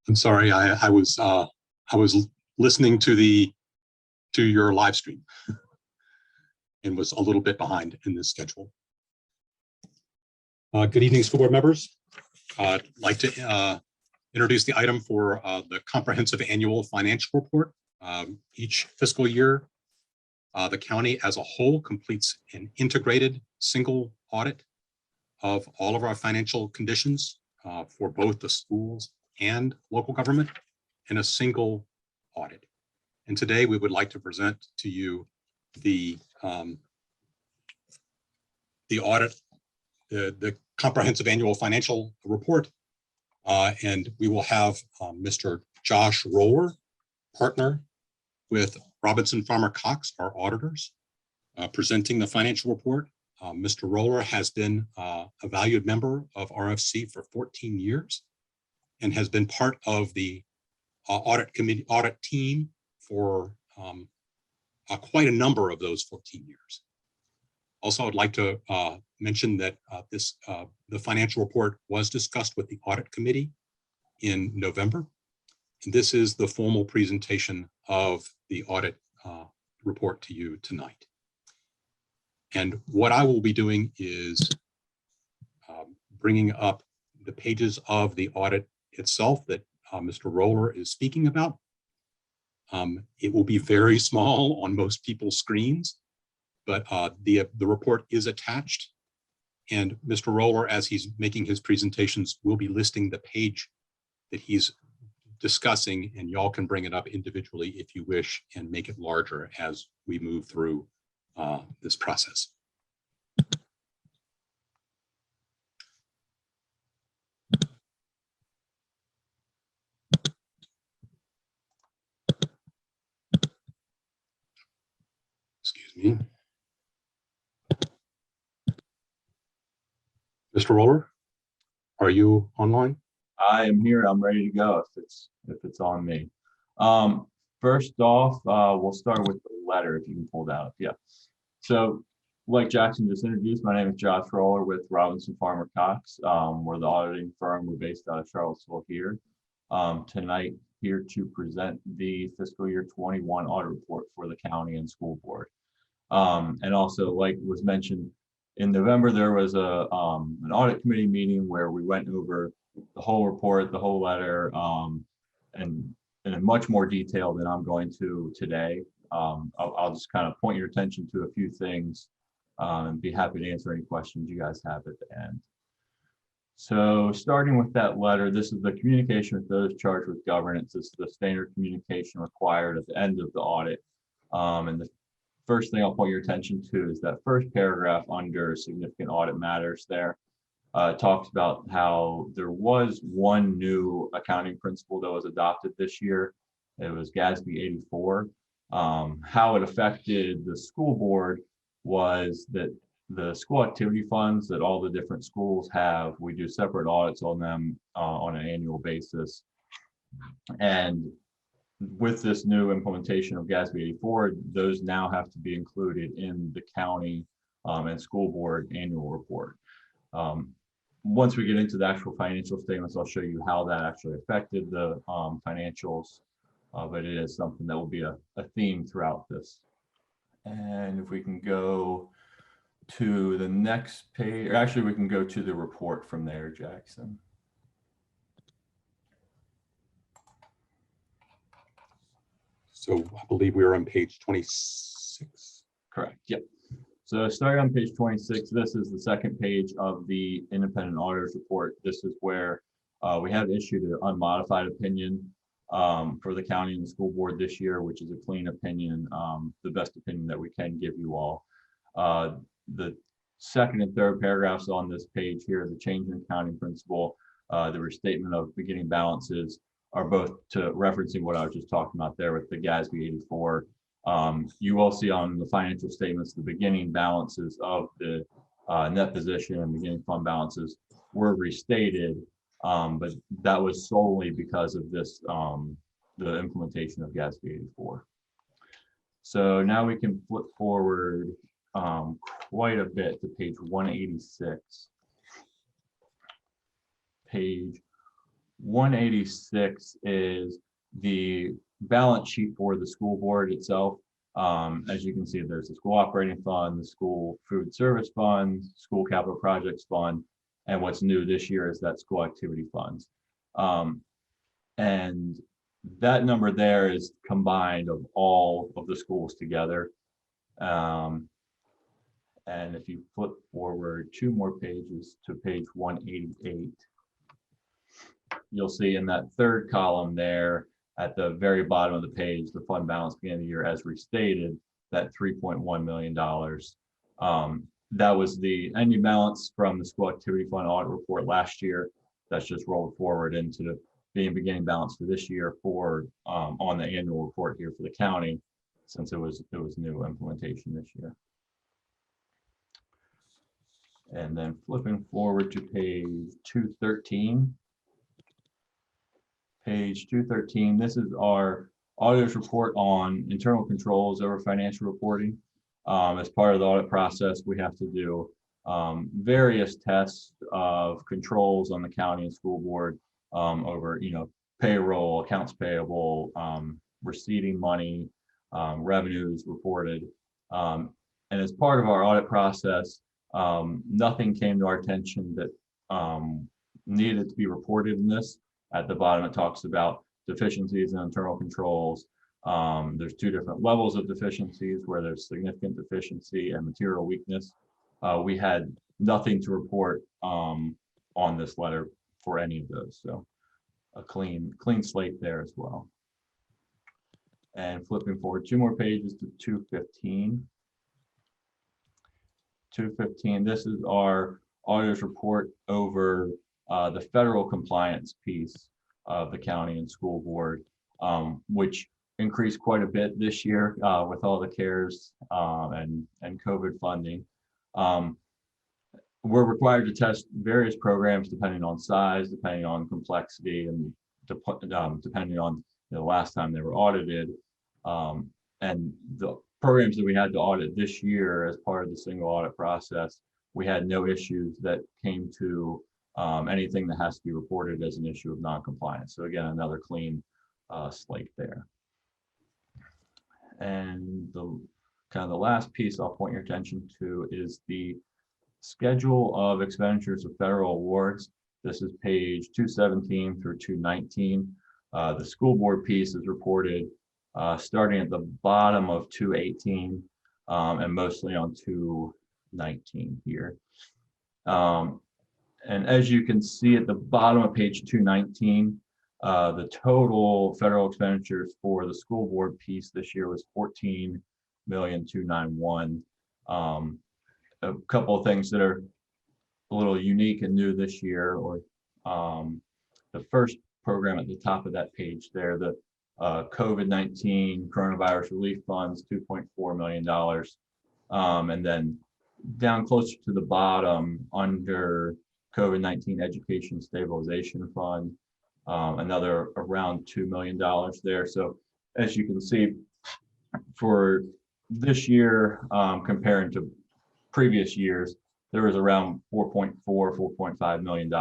I'm sorry, I was listening to your live stream and was a little bit behind in this schedule. Good evening, school board members. I'd like to introduce the item for the comprehensive annual financial report. Each fiscal year, the county as a whole completes an integrated single audit of all of our financial conditions for both the schools and local government in a single audit. And today we would like to present to you the audit, the comprehensive annual financial report. And we will have Mr. Josh Roller, partner with Robinson Farmer Cox, our auditors, presenting the financial report. Mr. Roller has been a valued member of RFC for 14 years and has been part of the audit team for quite a number of those 14 years. Also, I'd like to mention that the financial report was discussed with the audit committee in November. And this is the formal presentation of the audit report to you tonight. And what I will be doing is bringing up the pages of the audit itself that Mr. Roller is speaking about. It will be very small on most people's screens, but the report is attached. And Mr. Roller, as he's making his presentations, will be listing the page that he's discussing, and y'all can bring it up individually if you wish and make it larger as we move through this process. Excuse me. Mr. Roller, are you online? I am here. I'm ready to go if it's on me. First off, we'll start with the letter if you can pull that up. Yeah. So like Jackson just introduced, my name is Josh Roller with Robinson Farmer Cox. We're the auditing firm. We're based out of Charlottesville here. Tonight here to present the fiscal year 21 audit report for the county and school board. And also, like was mentioned, in November, there was an audit committee meeting where we went over the whole report, the whole letter, and in much more detail than I'm going to today. I'll just kind of point your attention to a few things and be happy to answer any questions you guys have at the end. So starting with that letter, this is the communication with those charged with governance. This is the standard communication required at the end of the audit. And the first thing I'll point your attention to is that first paragraph under significant audit matters there. Talks about how there was one new accounting principle that was adopted this year. It was GASB 84. How it affected the school board was that the school activity funds that all the different schools have, we do separate audits on them on an annual basis. And with this new implementation of GASB 84, those now have to be included in the county and school board annual report. once we get into the actual financial statements, I'll show you how that actually affected the financials. But it is something that will be a theme throughout this. And if we can go to the next page, or actually we can go to the report from there, Jackson. So I believe we are on page 26. Correct. Yep. So starting on page 26, this is the second page of the independent auditors report. This is where we have issued an unmodified opinion for the county and the school board this year, which is a clean opinion, the best opinion that we can give you all. The second and third paragraphs on this page here, the change in accounting principle, the restatement of beginning balances, are both to referencing what I was just talking about there with the GASB 84. You will see on the financial statements, the beginning balances of the net position and beginning fund balances were restated, but that was solely because of this, the implementation of GASB 84. So now we can flip forward quite a bit to page 186. Page 186 is the balance sheet for the school board itself. As you can see, there's the school operating fund, the school food service fund, school capital projects fund, and what's new this year is that school activity funds. And that number there is combined of all of the schools together. And if you flip forward 2 more pages to page 188, you'll see in that third column there at the very bottom of the page, the fund balance beginning of the year as restated, that $3.1 million. That was the ending balance from the school activity fund audit report last year. That's just rolled forward into the beginning balance for this year for on the annual report here for the county, since it was new implementation this year. And then flipping forward to page 213. Page 213, this is our auditor's report on internal controls over financial reporting. As part of the audit process, we have to do various tests of controls on the county and school board over, payroll, accounts payable, receiving money, revenues reported. And as part of our audit process, nothing came to our attention that needed to be reported in this. At the bottom, it talks about deficiencies in internal controls. There's 2 different levels of deficiencies where there's significant deficiency and material weakness. We had nothing to report on this letter for any of those. So a clean slate there as well. And flipping forward 2 more pages to 215. 215, this is our auditor's report over the federal compliance piece of the county and school board, which increased quite a bit this year with all the CARES and COVID funding. We're required to test various programs depending on size, depending on complexity, and depending on the last time they were audited. And the programs that we had to audit this year as part of the single audit process, we had no issues that came to anything that has to be reported as an issue of non-compliance. So again, another clean slate there. And the the last piece I'll point your attention to is the schedule of expenditures of federal awards. This is page 217 through 219. The school board piece is reported starting at the bottom of 218 and mostly on 219 here. And as you can see at the bottom of page 219, the total federal expenditures for the school board piece this year was $14,291,000. A couple of things that are a little unique and new this year, or the first program at the top of that page there, the COVID-19 coronavirus relief funds, $2.4 million. And then down closer to the bottom under COVID-19 Education Stabilization Fund, another around $2 million there. So as you can see, for this year, comparing to previous years, there was around $4.5 million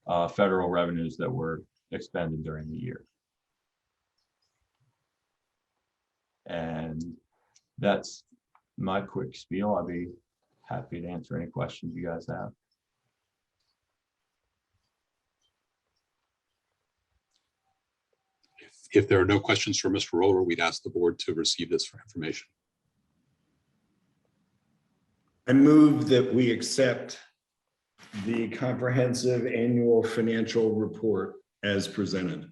of federal revenues that were expended during the year. And that's my quick spiel. I'd be happy to answer any questions you guys have. If there are no questions for Mr. Roller, we'd ask the board to receive this for information. I move that we accept the comprehensive annual financial report as presented.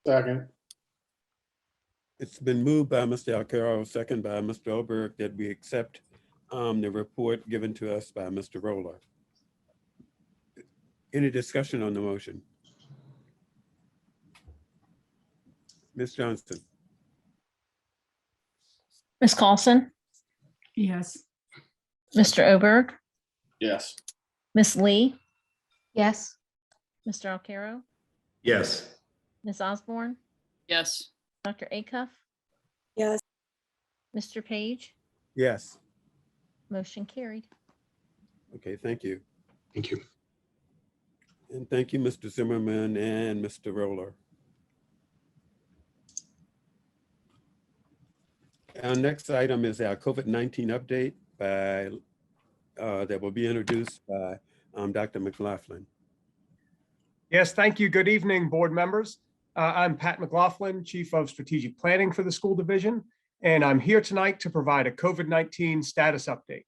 Second. It's been moved by Mr. Alcaro, second by Mr. Oberg, that we accept the report given to us by Mr. Roller. Any discussion on the motion? Ms. Johnston. Ms. Carlson, Yes. Mr. Oberg, Yes. Ms. Lee, Yes. Mr. Alcaro, Yes. Ms. Osborne, Yes. Dr. Acuff, Yes. Mr. Page, Yes. motion carried. Okay, thank you. Thank you. And thank you, Mr. Zimmerman and Mr. Roller. Our next item is our COVID-19 update by that will be introduced by Dr. McLaughlin. Yes, thank you. Good evening, board members. I'm Pat McLaughlin, Chief of Strategic Planning for the School Division, and I'm here tonight to provide a COVID-19 status update.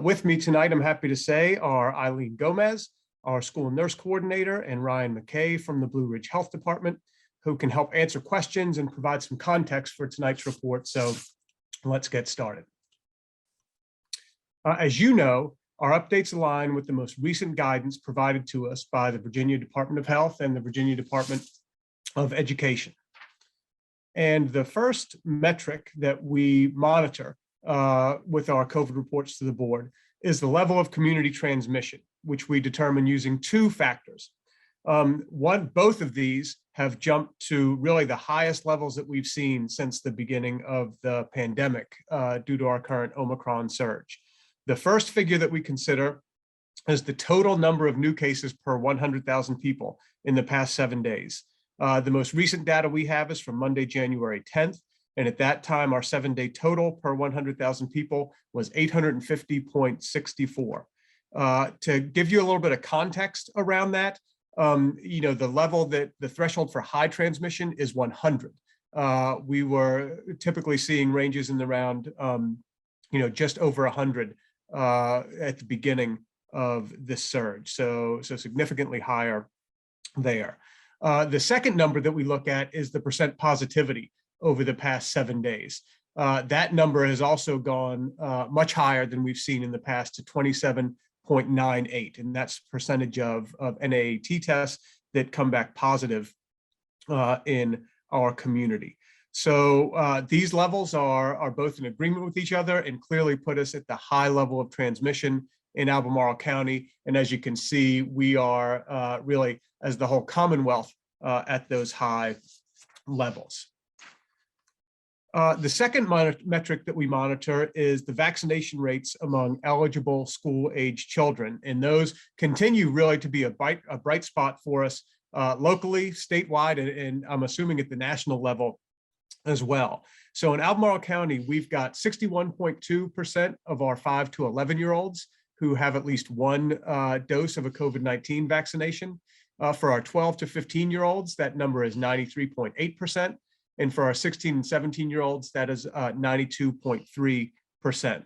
With me tonight, I'm happy to say, are Eileen Gomez, our school nurse coordinator, and Ryan McKay from the Blue Ridge Health Department, who can help answer questions and provide some context for tonight's report. So let's get started. As you know, our updates align with the most recent guidance provided to us by the Virginia Department of Health and the Virginia Department of Education. And the first metric that we monitor with our COVID reports to the board is the level of community transmission, which we determine using two factors. Both of these have jumped to really the highest levels that we've seen since the beginning of the pandemic due to our current Omicron surge. The first figure that we consider is the total number of new cases per 100,000 people in the past 7 days. The most recent data we have is from Monday, January 10th. And at that time, our 7-day total per 100,000 people was 850.64. To give you a little bit of context around that, the level that the threshold for high transmission is 100. We were typically seeing ranges in the round, just over 100 at the beginning of this surge. So significantly higher there. The second number that we look at is the percent positivity over the past 7 days. That number has also gone much higher than we've seen in the past to 27.98, and that's percentage of NAAT tests that come back positive in our community. So these levels are both in agreement with each other and clearly put us at the high level of transmission in Albemarle County. And as you can see, we are really, as the whole Commonwealth, at those high levels. The second metric that we monitor is the vaccination rates among eligible school-age children. And those continue really to be a bright spot for us locally, statewide, and I'm assuming at the national level as well. So in Albemarle County, we've got 61.2% of our 5 to 11-year-olds who have at least one dose of a COVID-19 vaccination. For our 12 to 15-year-olds, that number is 93.8%. And for our 16 and 17-year-olds, that is 92.3%.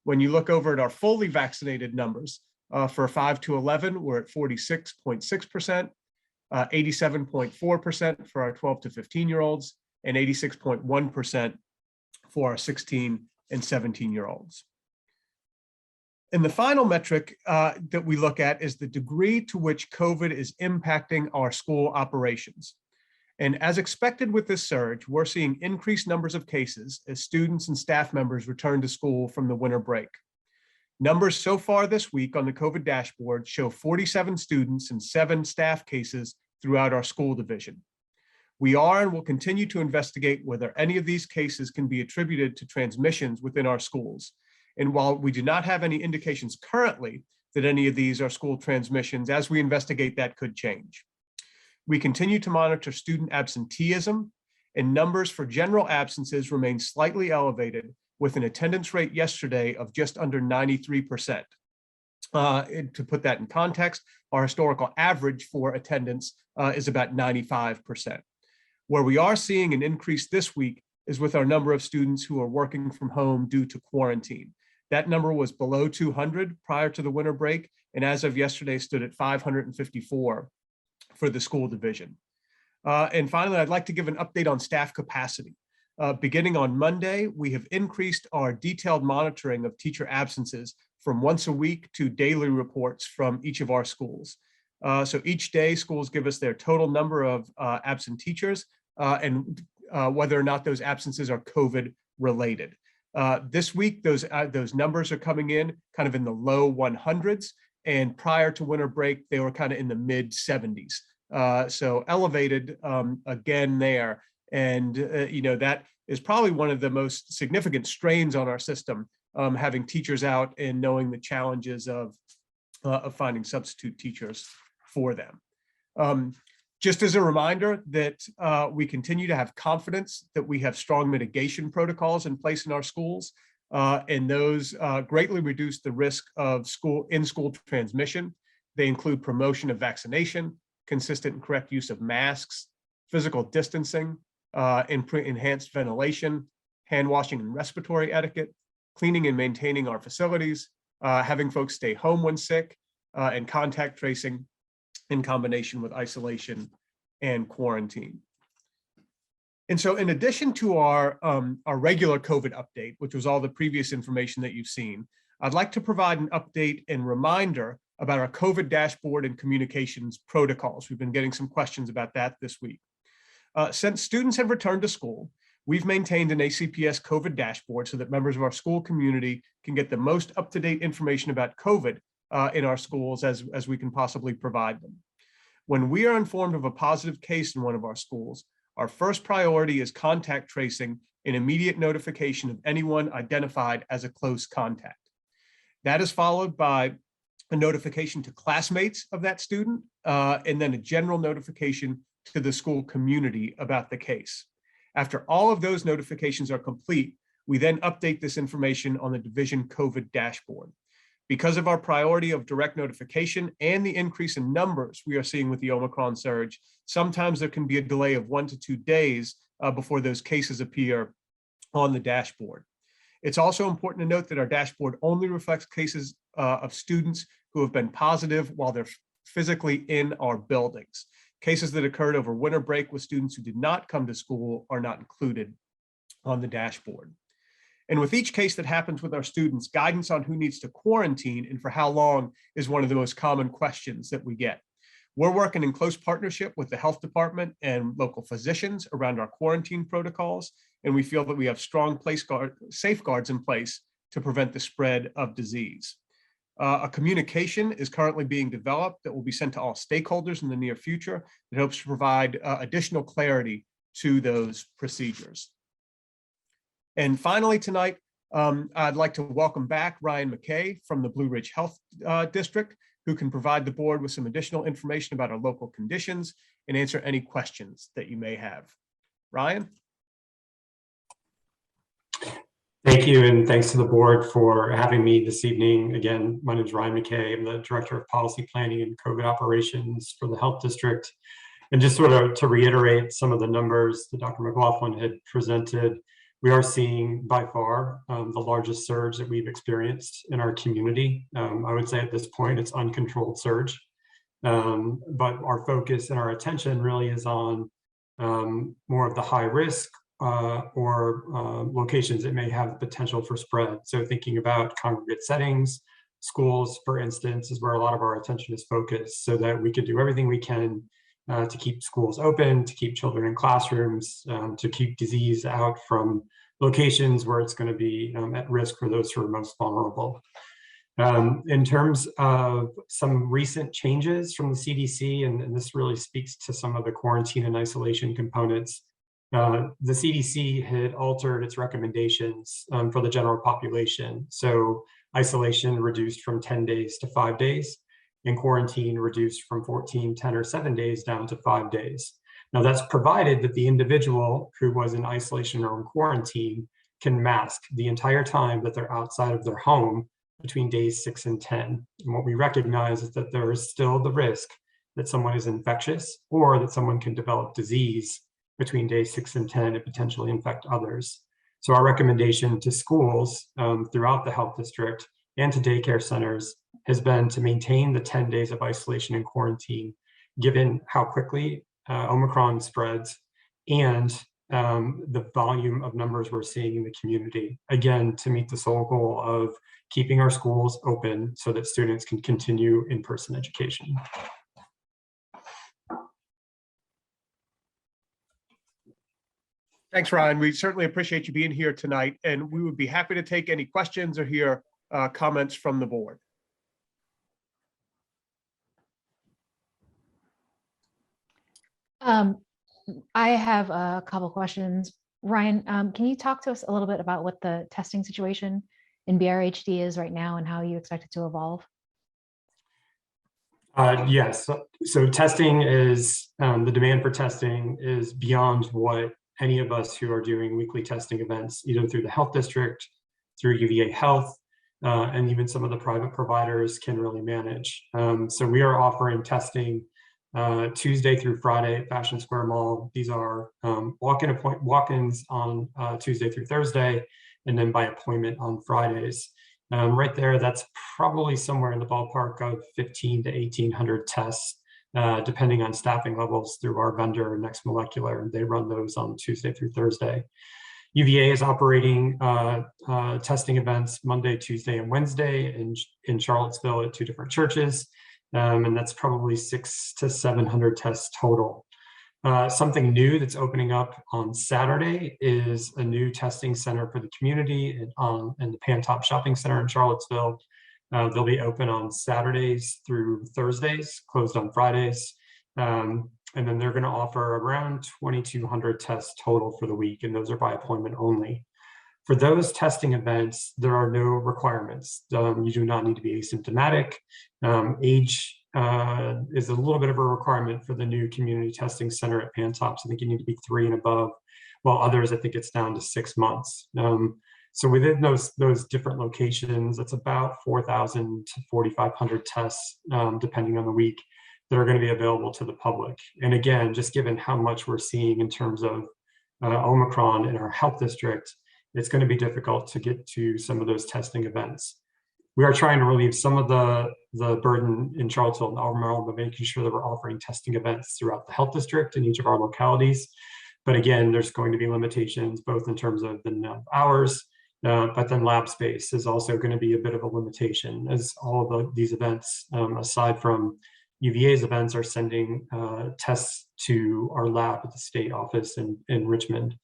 When you look over at our fully vaccinated numbers, for 5 to 11, we're at 46.6%, 87.4% for our 12 to 15-year-olds, and 86.1% for our 16 and 17-year-olds. And the final metric that we look at is the degree to which COVID is impacting our school operations. And as expected with this surge, we're seeing increased numbers of cases as students and staff members return to school from the winter break. Numbers so far this week on the COVID dashboard show 47 students and 7 staff cases throughout our school division. We are and will continue to investigate whether any of these cases can be attributed to transmissions within our schools. And while we do not have any indications currently that any of these are school transmissions, as we investigate, that could change. We continue to monitor student absenteeism, and numbers for general absences remain slightly elevated, with an attendance rate yesterday of just under 93%. To put that in context, our historical average for attendance is about 95%. Where we are seeing an increase this week is with our number of students who are working from home due to quarantine. That number was below 200 prior to the winter break, and as of yesterday stood at 554 for the school division. And finally, I'd like to give an update on staff capacity. Beginning on Monday, we have increased our detailed monitoring of teacher absences from once a week to daily reports from each of our schools. So each day, schools give us their total number of absent teachers and whether or not those absences are COVID related. This week, those numbers are coming in kind of in the low 100s, and prior to winter break, they were kind of in the mid 70s. So elevated again there. And, that is probably one of the most significant strains on our system, having teachers out and knowing the challenges of finding substitute teachers for them. Just as a reminder that we continue to have confidence that we have strong mitigation protocols in place in our schools, and those greatly reduce the risk of in-school transmission. They include promotion of vaccination, consistent and correct use of masks, physical distancing, enhanced ventilation, hand washing and respiratory etiquette, cleaning and maintaining our facilities, having folks stay home when sick, and contact tracing in combination with isolation and quarantine. And so in addition to our regular COVID update, which was all the previous information that you've seen, I'd like to provide an update and reminder about our COVID dashboard and communications protocols. We've been getting some questions about that this week. Since students have returned to school, we've maintained an ACPS COVID dashboard so that members of our school community can get the most up-to-date information about COVID in our schools as we can possibly provide them. When we are informed of a positive case in one of our schools, our first priority is contact tracing and immediate notification of anyone identified as a close contact. That is followed by a notification to classmates of that student, and then a general notification to the school community about the case. After all of those notifications are complete, we then update this information on the division COVID dashboard. Because of our priority of direct notification and the increase in numbers we are seeing with the Omicron surge, sometimes there can be a delay of 1 to 2 days before those cases appear on the dashboard. It's also important to note that our dashboard only reflects cases of students who have been positive while they're physically in our buildings. Cases that occurred over winter break with students who did not come to school are not included on the dashboard. And with each case that happens with our students, guidance on who needs to quarantine and for how long is one of the most common questions that we get. We're working in close partnership with the health department and local physicians around our quarantine protocols, and we feel that we have strong safeguards in place to prevent the spread of disease. A communication is currently being developed that will be sent to all stakeholders in the near future that hopes to provide additional clarity to those procedures. And finally tonight, I'd like to welcome back Ryan McKay from the Blue Ridge Health District, who can provide the board with some additional information about our local conditions and answer any questions that you may have. Ryan? Thank you, and thanks to the board for having me this evening. Again, my name is Ryan McKay. I'm the Director of Policy Planning and COVID Operations for the Health District. And just sort of to reiterate some of the numbers that Dr. McLaughlin had presented, we are seeing by far the largest surge that we've experienced in our community. I would say at this point, it's uncontrolled surge. But our focus and our attention really is on more of the high risk or locations that may have potential for spread. So thinking about congregate settings, schools, for instance, is where a lot of our attention is focused, so that we could do everything we can to keep schools open, to keep children in classrooms, to keep disease out from locations where it's going to be at risk for those who are most vulnerable. In terms of some recent changes from the CDC, and this really speaks to some of the quarantine and isolation components, The CDC had altered its recommendations for the general population. So isolation reduced from 10 days to 5 days, and quarantine reduced from 14, 10, or 7 days down to 5 days. Now that's provided that the individual who was in isolation or in quarantine can mask the entire time that they're outside of their home between days 6 and 10. And what we recognize is that there is still the risk that someone is infectious or that someone can develop disease between days 6 and 10 and potentially infect others. So our recommendation to schools throughout the health district and to daycare centers has been to maintain the 10 days of isolation and quarantine, given how quickly Omicron spreads and the volume of numbers we're seeing in the community. Again, to meet the sole goal of keeping our schools open so that students can continue in-person education. Thanks, Ryan. We certainly appreciate you being here tonight, and we would be happy to take any questions or hear comments from the board. I have a couple questions. Ryan, can you talk to us a little bit about what the testing situation in BRHD is right now and how you expect it to evolve? Yes, so testing is, the demand for testing is beyond what any of us who are doing weekly testing events, either through the health district, through UVA Health, and even some of the private providers can really manage. So we are offering testing Tuesday through Friday at Fashion Square Mall. These are walk-ins on Tuesday through Thursday, and then by appointment on Fridays. Right there, that's probably somewhere in the ballpark of 15 to 1,800 tests, depending on staffing levels through our vendor, Next Molecular, and they run those on Tuesday through Thursday. UVA is operating testing events Monday, Tuesday, and Wednesday in Charlottesville at 2 different churches. And that's probably 600 to 700 tests total. Something new that's opening up on Saturday is a new testing center for the community in the Pantop Shopping Center in Charlottesville. They'll be open on Saturdays through Thursdays, closed on Fridays. And then they're going to offer around 2,200 tests total for the week, and those are by appointment only. For those testing events, there are no requirements. You do not need to be asymptomatic. Age is a little bit of a requirement for the new community testing center at Pantops. I think you need to be 3 and above, while others, I think it's down to 6 months. So within those different locations, it's about 4,000 to 4,500 tests, depending on the week, that are going to be available to the public. And again, just given how much we're seeing in terms of Omicron in our health district, it's going to be difficult to get to some of those testing events. We are trying to relieve some of the burden in Charlottesville and Alvarez by making sure that we're offering testing events throughout the health district in each of our localities. But again, there's going to be limitations, both in terms of the number of hours, but then lab space is also going to be a bit of a limitation, as all of these events, aside from UVA's events, are sending tests to our lab at the state office in Richmond.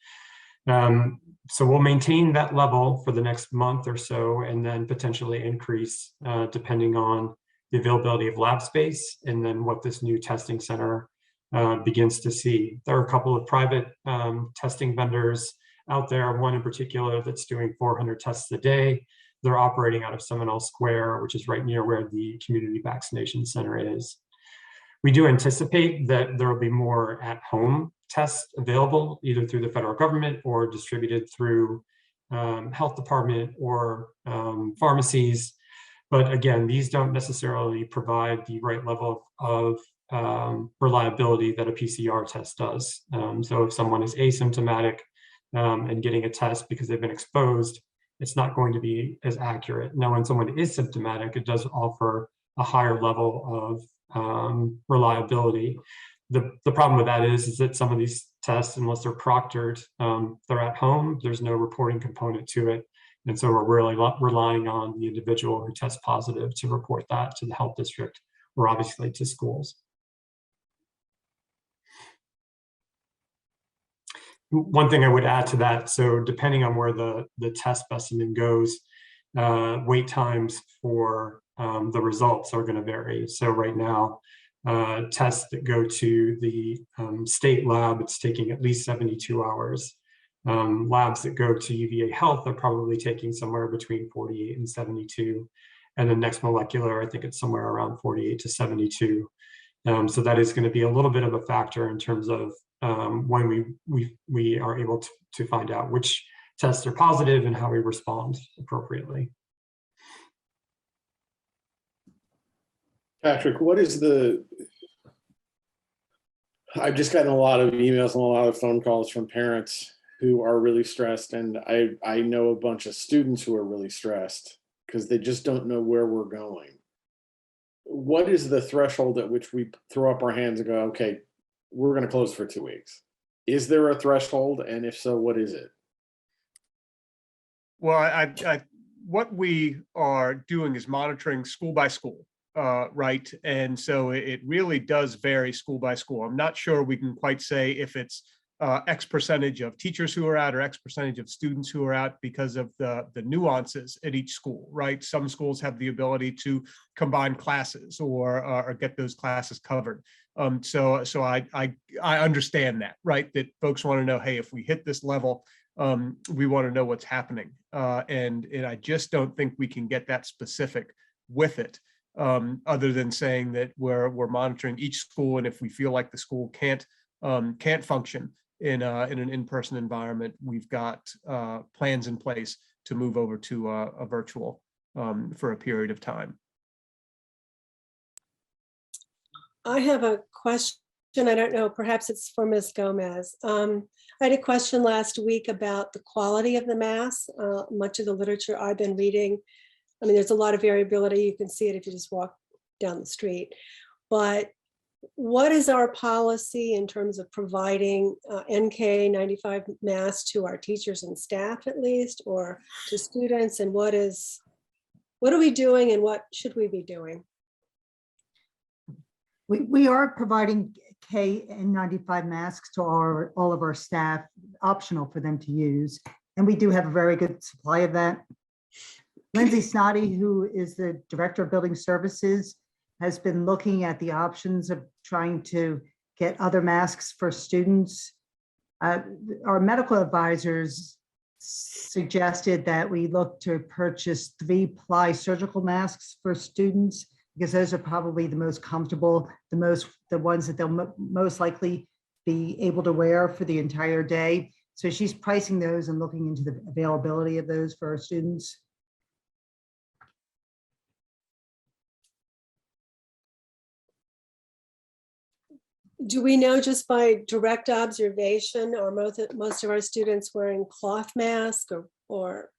So we'll maintain that level for the next month or so, and then potentially increase depending on the availability of lab space and then what this new testing center begins to see. There are a couple of private testing vendors out there, one in particular that's doing 400 tests a day. They're operating out of Seminole Square, which is right near where the community vaccination center is. We do anticipate that there will be more at-home tests available, either through the federal government or distributed through health department or pharmacies. But again, these don't necessarily provide the right level of reliability that a PCR test does. So if someone is asymptomatic and getting a test because they've been exposed, it's not going to be as accurate. Now, when someone is symptomatic, it does offer a higher level of reliability. The problem with that is that some of these tests, unless they're proctored, they're at home, there's no reporting component to it. And so we're really relying on the individual who tests positive to report that to the health district or obviously to schools. One thing I would add to that, so depending on where the test specimen goes, wait times for the results are going to vary. So right now, tests that go to the state lab, it's taking at least 72 hours. Labs that go to UVA Health are probably taking somewhere between 48 and 72. And then Next Molecular, I think it's somewhere around 48 to 72. So that is going to be a little bit of a factor in terms of when we are able to find out which tests are positive and how we respond appropriately. Patrick, what is I've just gotten a lot of emails and a lot of phone calls from parents who are really stressed. And I know a bunch of students who are really stressed because they just don't know where we're going. What is the threshold at which we throw up our hands and go, okay, we're going to close for 2 weeks? Is there a threshold? And if so, what is it? Well, what we are doing is monitoring school by school, right? And so it really does vary school by school. I'm not sure we can quite say if it's X percentage of teachers who are out or X percentage of students who are out because of the nuances at each school, right? Some schools have the ability to combine classes or get those classes covered. So I understand that, right? That folks want to know, hey, if we hit this level, we want to know what's happening. And I just don't think we can get that specific with it, other than saying that we're monitoring each school, and if we feel like the school can't function in an in-person environment, we've got plans in place to move over to a virtual for a period of time. I have a question. I don't know, perhaps it's for Ms. Gomez. I had a question last week about the quality of the masks. Much of the literature I've been reading, I mean, there's a lot of variability. You can see it if you just walk down the street. But what is our policy in terms of providing NK95 masks to our teachers and staff at least, or to students? And what are we doing and what should we be doing? We are providing KN95 masks to all of our staff, optional for them to use. And we do have a very good supply of that. Lindsay Snoddy, who is the Director of Building Services, has been looking at the options of trying to get other masks for students. Our medical advisors suggested that we look to purchase 3-ply surgical masks for students, because those are probably the most comfortable, the ones that they'll most likely be able to wear for the entire day. So she's pricing those and looking into the availability of those for our students. Do we know just by direct observation, or most of our students wearing cloth masks, or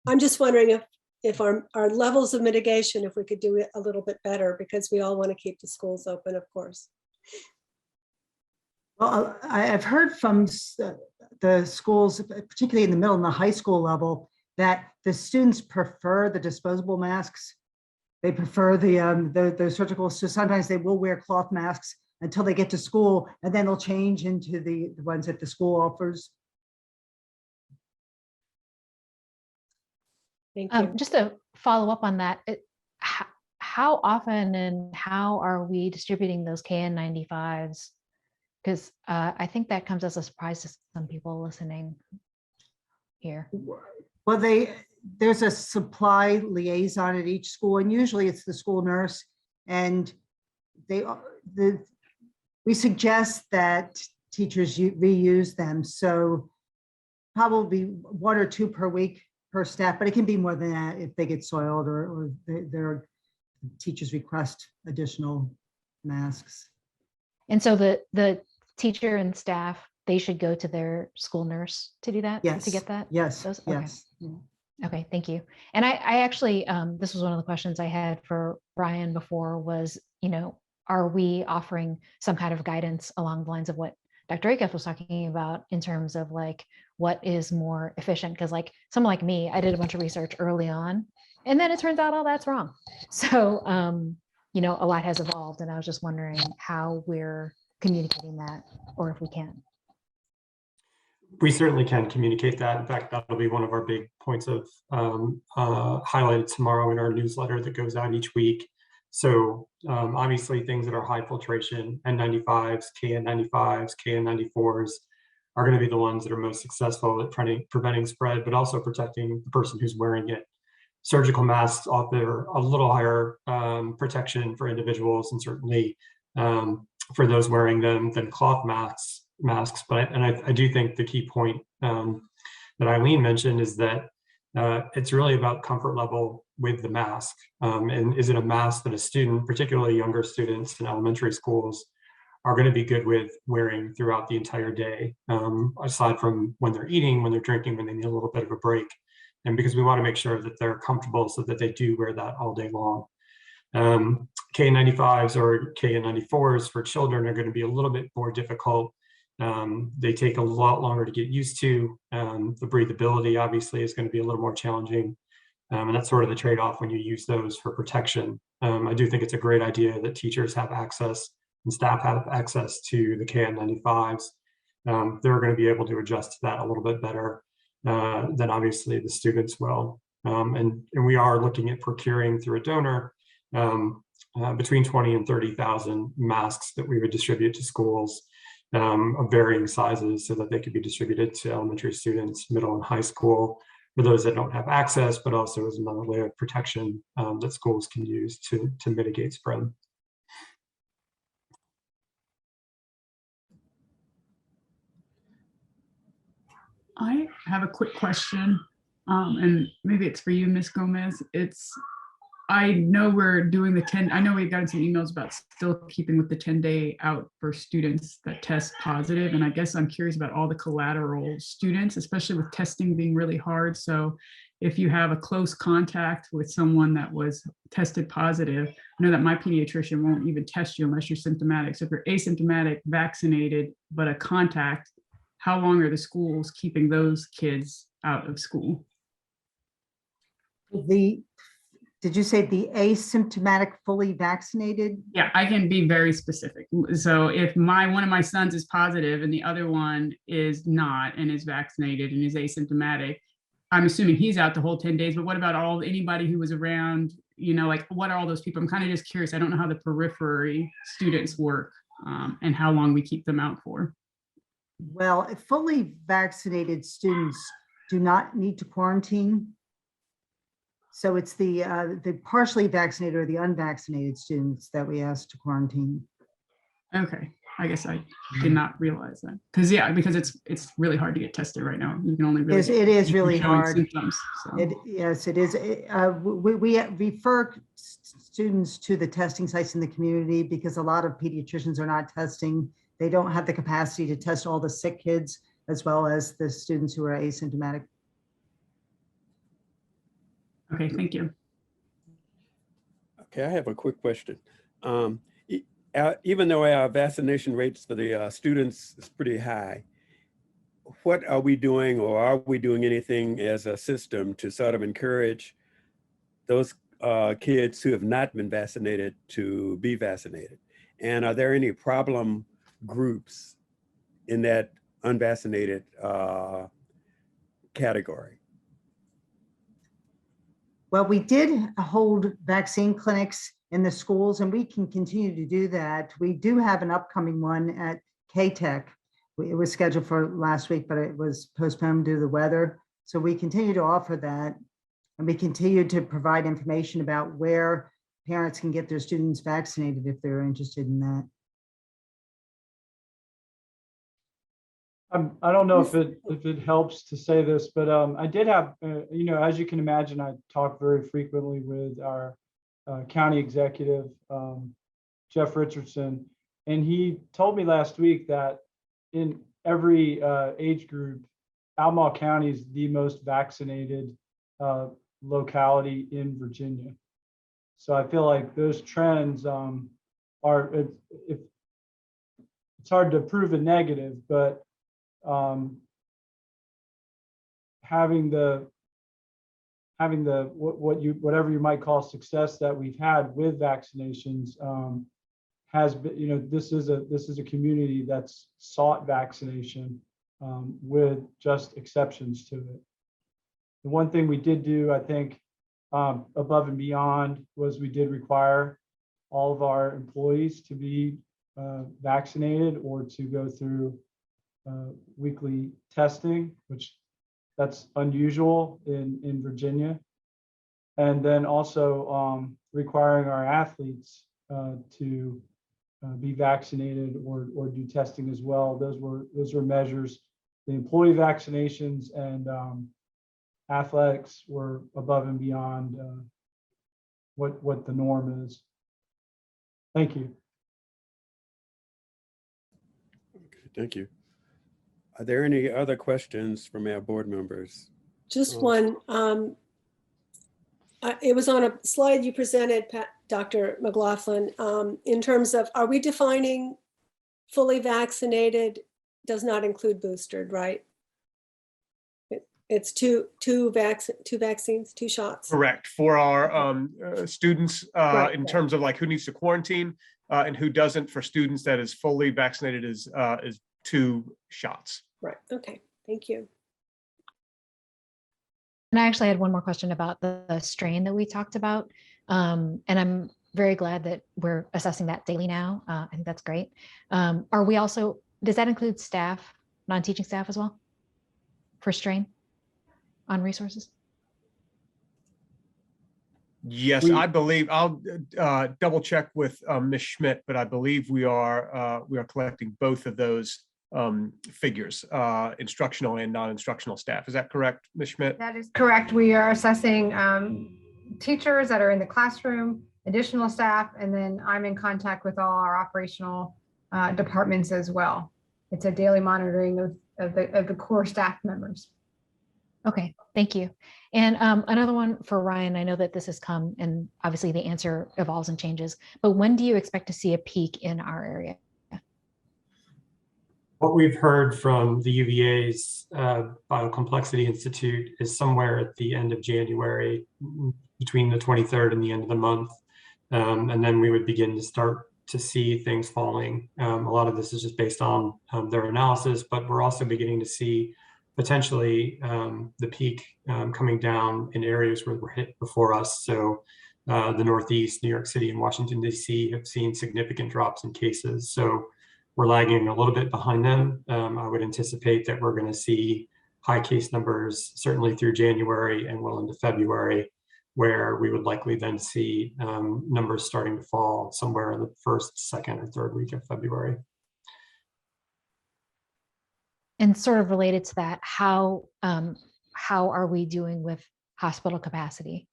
I'm just wondering if our levels of mitigation, if we could do it a little bit better, because we all want to keep the schools open, of course. Well, I've heard from the schools, particularly in the middle and the high school level, that the students prefer the disposable masks. They prefer the surgical, so sometimes they will wear cloth masks until they get to school, and then they'll change into the ones that the school offers. Thank you. Just to follow up on that, how often and how are we distributing those KN95s? Because I think that comes as a surprise to some people listening here. Well, there's a supply liaison at each school, and usually it's the school nurse, and we suggest that teachers reuse them. So probably 1 or 2 per week per staff, but it can be more than that if they get soiled or their teachers request additional masks. And so the teacher and staff, they should go to their school nurse to do that? Yes. To get that? Yes. Okay. Yes. Okay, thank you. And I actually, this was one of the questions I had for Brian before was, are we offering some kind of guidance along the lines of what Dr. Acuff was talking about in terms of like, what is more efficient? Because like someone like me, I did a bunch of research early on, and then it turns out all that's wrong. So, a lot has evolved, and I was just wondering how we're communicating that, or if we can. We certainly can communicate that. In fact, that'll be one of our big points of highlighted tomorrow in our newsletter that goes out each week. So obviously things that are high filtration, N95s, KN95s, KN94s are going to be the ones that are most successful at preventing spread, but also protecting the person who's wearing it. Surgical masks offer a little higher protection for individuals, and certainly for those wearing them, than cloth masks. But I do think the key point that Eileen mentioned is that it's really about comfort level with the mask. And is it a mask that a student, particularly younger students in elementary schools, are going to be good with wearing throughout the entire day, aside from when they're eating, when they're drinking, when they need a little bit of a break. And because we want to make sure that they're comfortable so that they do wear that all day long. K95s or KN94s for children are going to be a little bit more difficult. They take a lot longer to get used to. The breathability obviously is going to be a little more challenging. And that's sort of the trade-off when you use those for protection. I do think it's a great idea that teachers have access and staff have access to the KN95s. They're going to be able to adjust to that a little bit better than obviously the students will. And we are looking at procuring through a donor between 20 and 30,000 masks that we would distribute to schools of varying sizes so that they could be distributed to elementary students, middle and high school, for those that don't have access, but also as another way of protection that schools can use to mitigate spread. I have a quick question, and maybe it's for you, Ms. Gomez. I know we're doing the 10, I know we've gotten some emails about still keeping with the 10-day out for students that test positive. And I guess I'm curious about all the collateral students, especially with testing being really hard. So if you have a close contact with someone that was tested positive, I know that my pediatrician won't even test you unless you're symptomatic. So if you're asymptomatic, vaccinated, but a contact, how long are the schools keeping those kids out of school? Did you say the asymptomatic fully vaccinated? Yeah, I can be very specific. So if one of my sons is positive and the other one is not and is vaccinated and is asymptomatic, I'm assuming he's out the whole 10 days, but what about anybody who was around, like what are all those people? I'm kind of just curious. I don't know how the periphery students work and how long we keep them out for. Well, fully vaccinated students do not need to quarantine. So it's the partially vaccinated or the unvaccinated students that we asked to quarantine. Okay, I guess I did not realize that. Because it's really hard to get tested right now. You can only really It is really hard. Symptoms, so. Yes, it is. We refer students to the testing sites in the community because a lot of pediatricians are not testing. They don't have the capacity to test all the sick kids as well as the students who are asymptomatic. Okay, thank you. Okay, I have a quick question. Even though our vaccination rates for the students is pretty high, what are we doing, or are we doing anything as a system to sort of encourage those kids who have not been vaccinated to be vaccinated? And are there any problem groups in that unvaccinated category? Well, we did hold vaccine clinics in the schools, and we can continue to do that. We do have an upcoming one at K-Tech. It was scheduled for last week, but it was postponed due to the weather. So we continue to offer that, and we continue to provide information about where parents can get their students vaccinated if they're interested in that. I don't know if it helps to say this, but I did have, as you can imagine, I talk very frequently with our county executive, Jeff Richardson, and he told me last week that in every age group, Albemarle County is the most vaccinated locality in Virginia. So I feel like those trends it's hard to prove a negative, but having the whatever you might call success that we've had with vaccinations has been, this is a community that's sought vaccination with just exceptions to it. The one thing we did do, I think, above and beyond, was we did require all of our employees to be vaccinated or to go through weekly testing, which that's unusual in Virginia. And then also requiring our athletes to be vaccinated or do testing as well. Those were measures. The employee vaccinations and athletics were above and beyond what the norm is. Thank you. Okay, thank you. Are there any other questions from our board members? Just one. It was on a slide you presented, Dr. McLaughlin, in terms of, are we defining fully vaccinated does not include boosted, right? It's two vaccines, 2 shots. Correct. For our students, Right, in right. terms of like who needs to quarantine and who doesn't, for students that is fully vaccinated is 2 shots. Right. Okay. Thank you. And I actually had one more question about the strain that we talked about. And I'm very glad that we're assessing that daily now. I think that's great. Are we also, does that include staff, non-teaching staff as well for strain on resources? Yes, I believe I'll double check with Ms. Schmidt, but I believe we are collecting both of those figures, instructional and non-instructional staff. Is that correct, Ms. Schmidt? That is correct. We are assessing teachers that are in the classroom, additional staff, and then I'm in contact with all our operational departments as well. It's a daily monitoring of the core staff members. Okay, thank you. And another one for Ryan. I know that this has come and obviously the answer evolves and changes, but when do you expect to see a peak in our area? What we've heard from the UVA's Biocomplexity Institute is somewhere at the end of January, between the 23rd and the end of the month. And then we would begin to start to see things falling. A lot of this is just based on their analysis, but we're also beginning to see potentially the peak coming down in areas where we're hit before us. So the Northeast, New York City and Washington, D.C. have seen significant drops in cases. So we're lagging a little bit behind them. I would anticipate that we're going to see high case numbers certainly through January and well into February, where we would likely then see numbers starting to fall somewhere in the first, second, or third week of February. And sort of related to that, how are we doing with hospital capacity?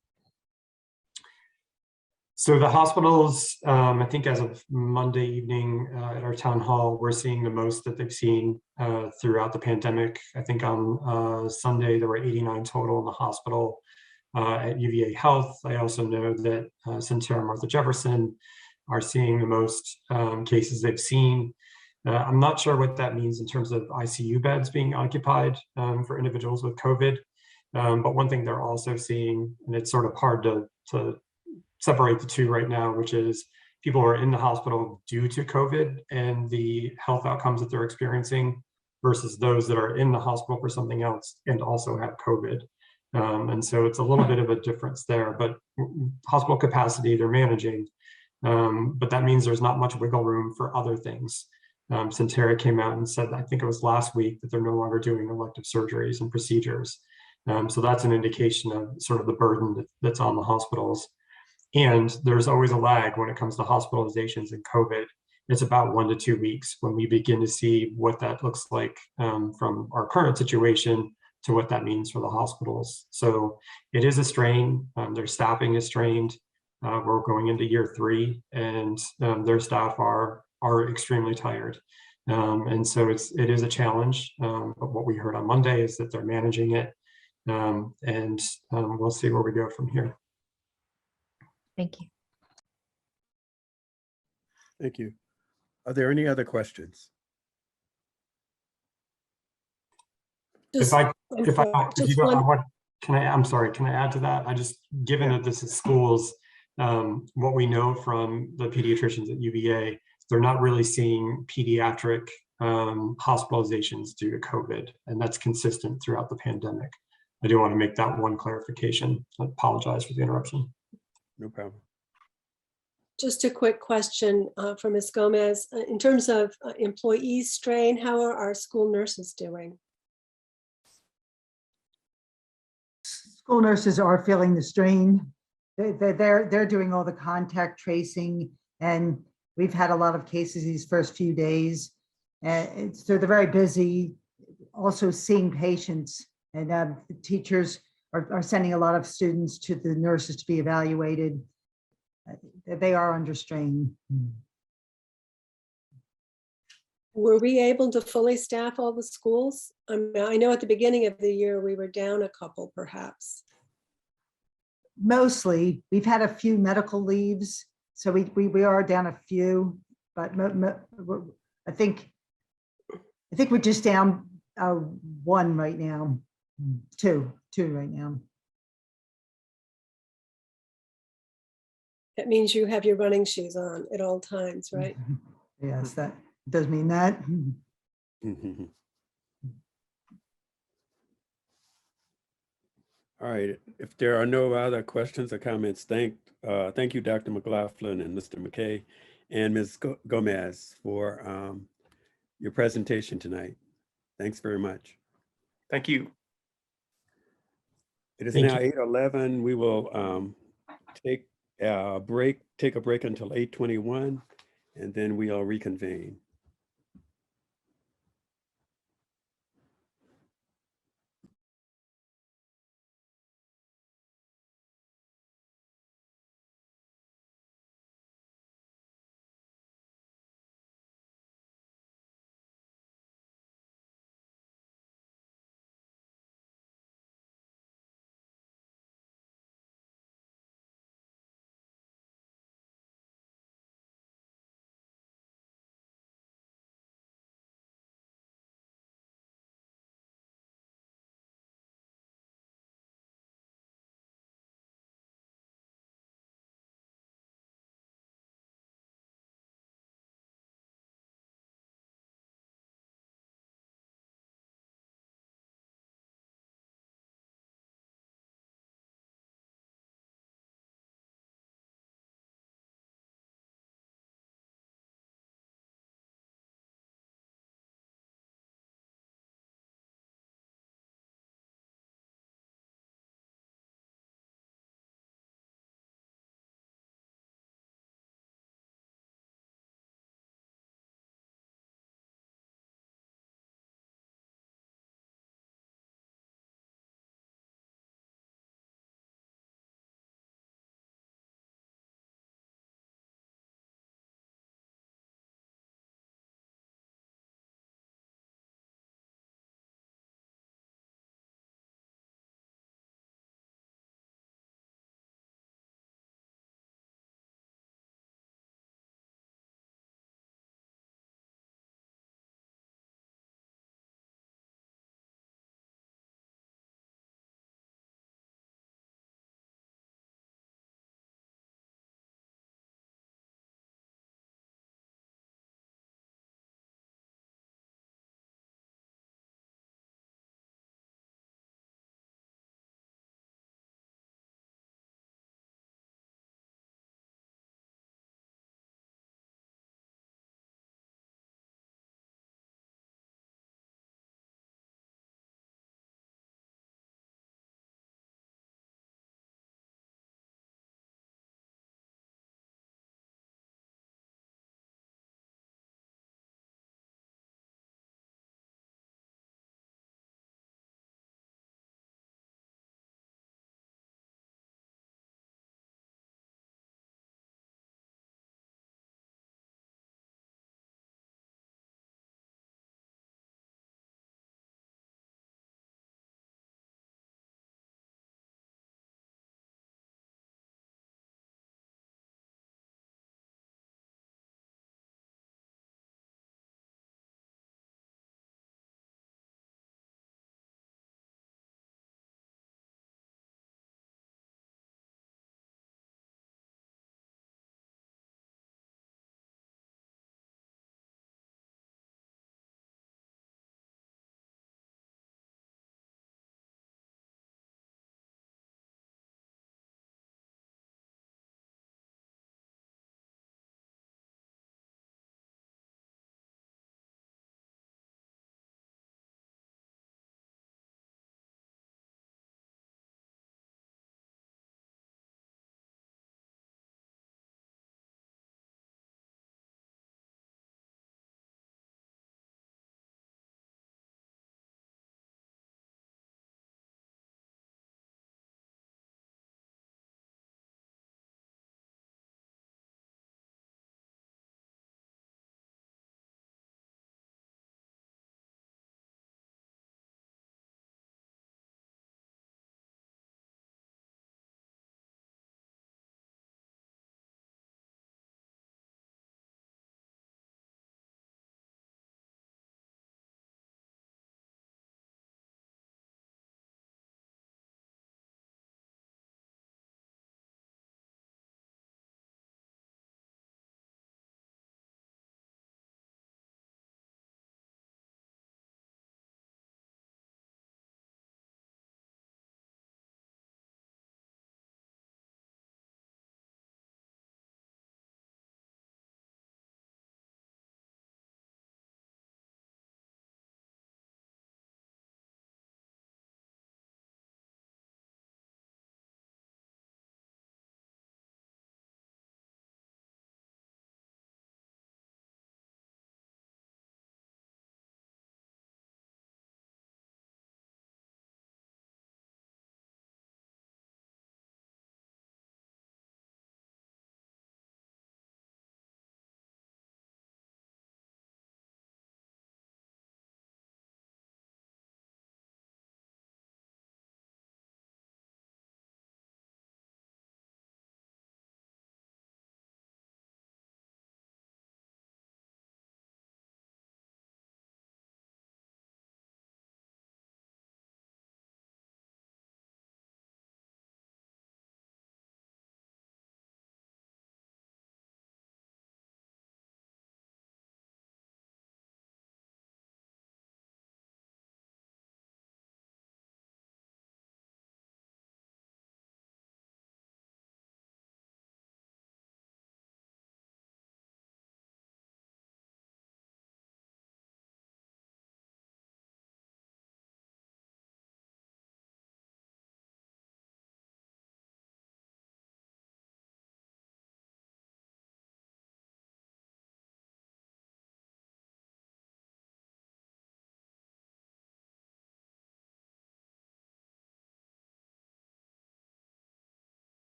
So the hospitals, I think as of Monday evening at our town hall, we're seeing the most that they've seen throughout the pandemic. I think on Sunday, there were 89 total in the hospital at UVA Health. I also know that Centera Martha Jefferson are seeing the most cases they've seen. I'm not sure what that means in terms of ICU beds being occupied for individuals with COVID. But one thing they're also seeing, and it's sort of hard to separate the two right now, which is people who are in the hospital due to COVID and the health outcomes that they're experiencing versus those that are in the hospital for something else and also have COVID. And so it's a little bit of a difference there, but hospital capacity they're managing, but that means there's not much wiggle room for other things. Centera came out and said, I think it was last week, that they're no longer doing elective surgeries and procedures. So that's an indication of sort of the burden that's on the hospitals. And there's always a lag when it comes to hospitalizations and COVID. It's about 1 to 2 weeks when we begin to see what that looks like from our current situation to what that means for the hospitals. So it is a strain. Their staffing is strained. We're going into year 3 and their staff are extremely tired. And so it is a challenge. But what we heard on Monday is that they're managing it. And we'll see where we go from here. Thank you. Thank you. Are there any other questions? I'm sorry, can I add to that? Given that this is schools, what we know from the pediatricians at UVA, they're not really seeing pediatric hospitalizations due to COVID, and that's consistent throughout the pandemic. I do want to make that one clarification. I apologize for the interruption. No problem. Just a quick question for Ms. Gomez. In terms of employee strain, how are our school nurses doing? School nurses are feeling the strain. They're doing all the contact tracing, and we've had a lot of cases these first few days. So they're very busy, also seeing patients, and the teachers are sending a lot of students to the nurses to be evaluated. They are under strain. Were we able to fully staff all the schools? I know at the beginning of the year, we were down a couple perhaps. Mostly, we've had a few medical leaves, so we are down a few, but I think we're just down one right now, two right now. That means you have your running shoes on at all times, right? Yes, that does mean that. All right, if there are no other questions or comments, thank you, Dr. McLaughlin and Mr. McKay and Ms. Gomez for your presentation tonight. Thanks very much. Thank you. It is Thank now you. 8:11. We will take a break until 8:21, and then we'll reconvene.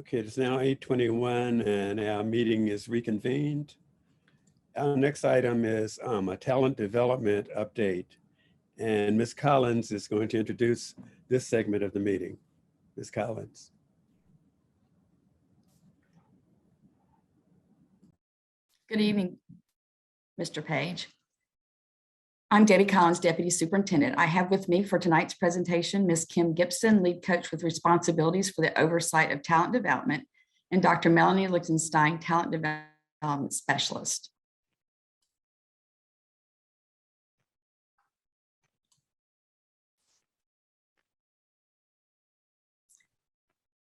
Okay, it is now 8:21 and our meeting is reconvened. Our next item is a talent development update. And Ms. Collins is going to introduce this segment of the meeting. Ms. Collins. Good evening, Mr. Page. I'm Debbie Collins, Deputy Superintendent. I have with me for tonight's presentation, Ms. Kim Gibson, Lead Coach with responsibilities for the oversight of talent development, and Dr. Melanie Lichtenstein, Talent Development Specialist.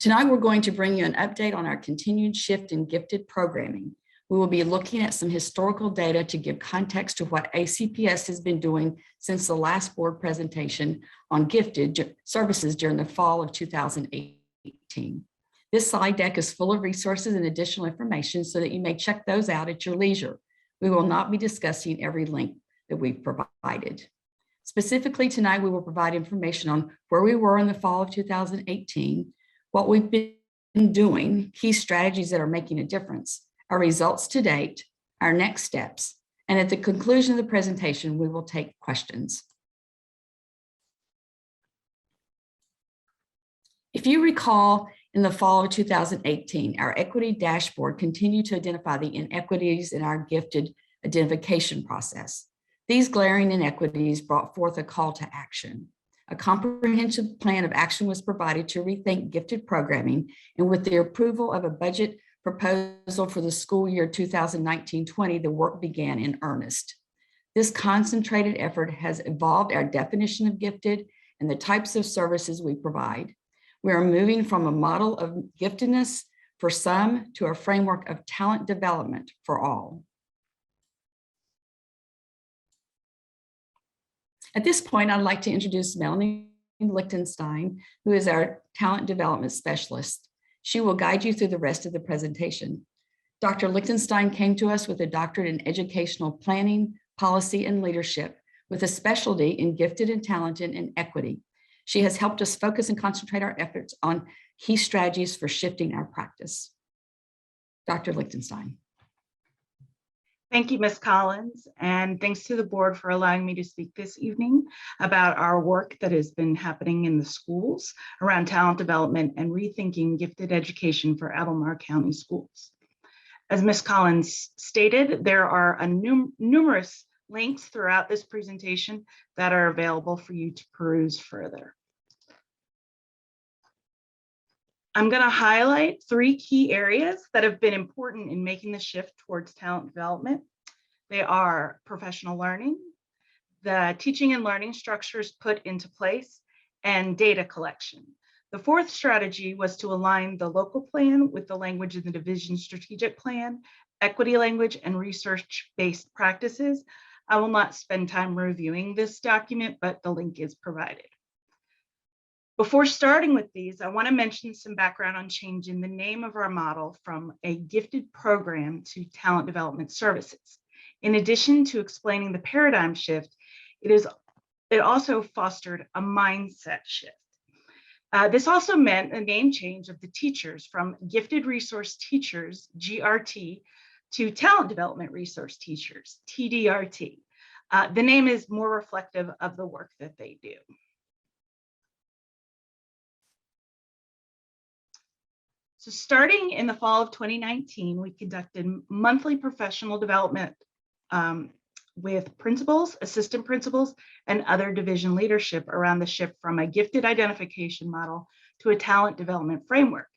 Tonight, we're going to bring you an update on our continued shift in gifted programming. We will be looking at some historical data to give context to what ACPS has been doing since the last board presentation on gifted services during the fall of 2018. This slide deck is full of resources and additional information so that you may check those out at your leisure. We will not be discussing every link that we've provided. Specifically tonight, we will provide information on where we were in the fall of 2018, what we've been doing, key strategies that are making a difference, our results to date, our next steps, and at the conclusion of the presentation, we will take questions. If you recall, in the fall of 2018, our equity dashboard continued to identify the inequities in our gifted identification process. These glaring inequities brought forth a call to action. A comprehensive plan of action was provided to rethink gifted programming, and with the approval of a budget proposal for the school year 2019-20, the work began in earnest. This concentrated effort has evolved our definition of gifted and the types of services we provide. We are moving from a model of giftedness for some to a framework of talent development for all. At this point, I'd like to introduce Melanie Lichtenstein, who is our talent development specialist. She will guide you through the rest of the presentation. Dr. Lichtenstein came to us with a doctorate in educational planning, policy, and leadership with a specialty in gifted and talented and equity. She has helped us focus and concentrate our efforts on key strategies for shifting our practice. Dr. Lichtenstein. Thank you, Ms. Collins, and thanks to the board for allowing me to speak this evening about our work that has been happening in the schools around talent development and rethinking gifted education for Albemarle County schools. As Ms. Collins stated, there are numerous links throughout this presentation that are available for you to peruse further. I'm going to highlight 3 key areas that have been important in making the shift towards talent development. They are professional learning, the teaching and learning structures put into place, and data collection. The 4th strategy was to align the local plan with the language in the division strategic plan, equity language, and research-based practices. I will not spend time reviewing this document, but the link is provided. Before starting with these, I want to mention some background on changing the name of our model from a gifted program to talent development services. In addition to explaining the paradigm shift, it also fostered a mindset shift. This also meant a name change of the teachers from Gifted Resource Teachers, GRT, to Talent Development Resource Teachers, TDRT. The name is more reflective of the work that they do. So starting in the fall of 2019, we conducted monthly professional development with principals, assistant principals, and other division leadership around the shift from a gifted identification model to a talent development framework.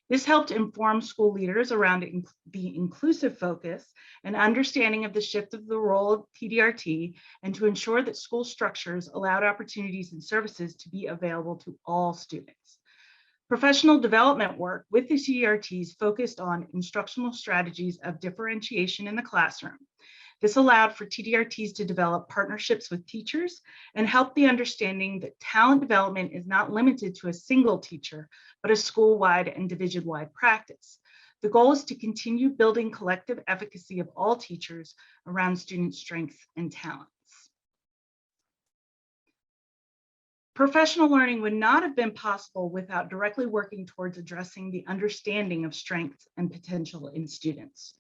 This helped inform school leaders around the inclusive focus and understanding of the shift of the role of TDRT, and to ensure that school structures allowed opportunities and services to be available to all students. Professional development work with the TDRTs focused on instructional strategies of differentiation in the classroom. This allowed for TDRTs to develop partnerships with teachers and help the understanding that talent development is not limited to a single teacher, but a school-wide and division-wide practice. The goal is to continue building collective efficacy of all teachers around student strengths and talents. Professional learning would not have been possible without directly working towards addressing the understanding of strengths and potential in students.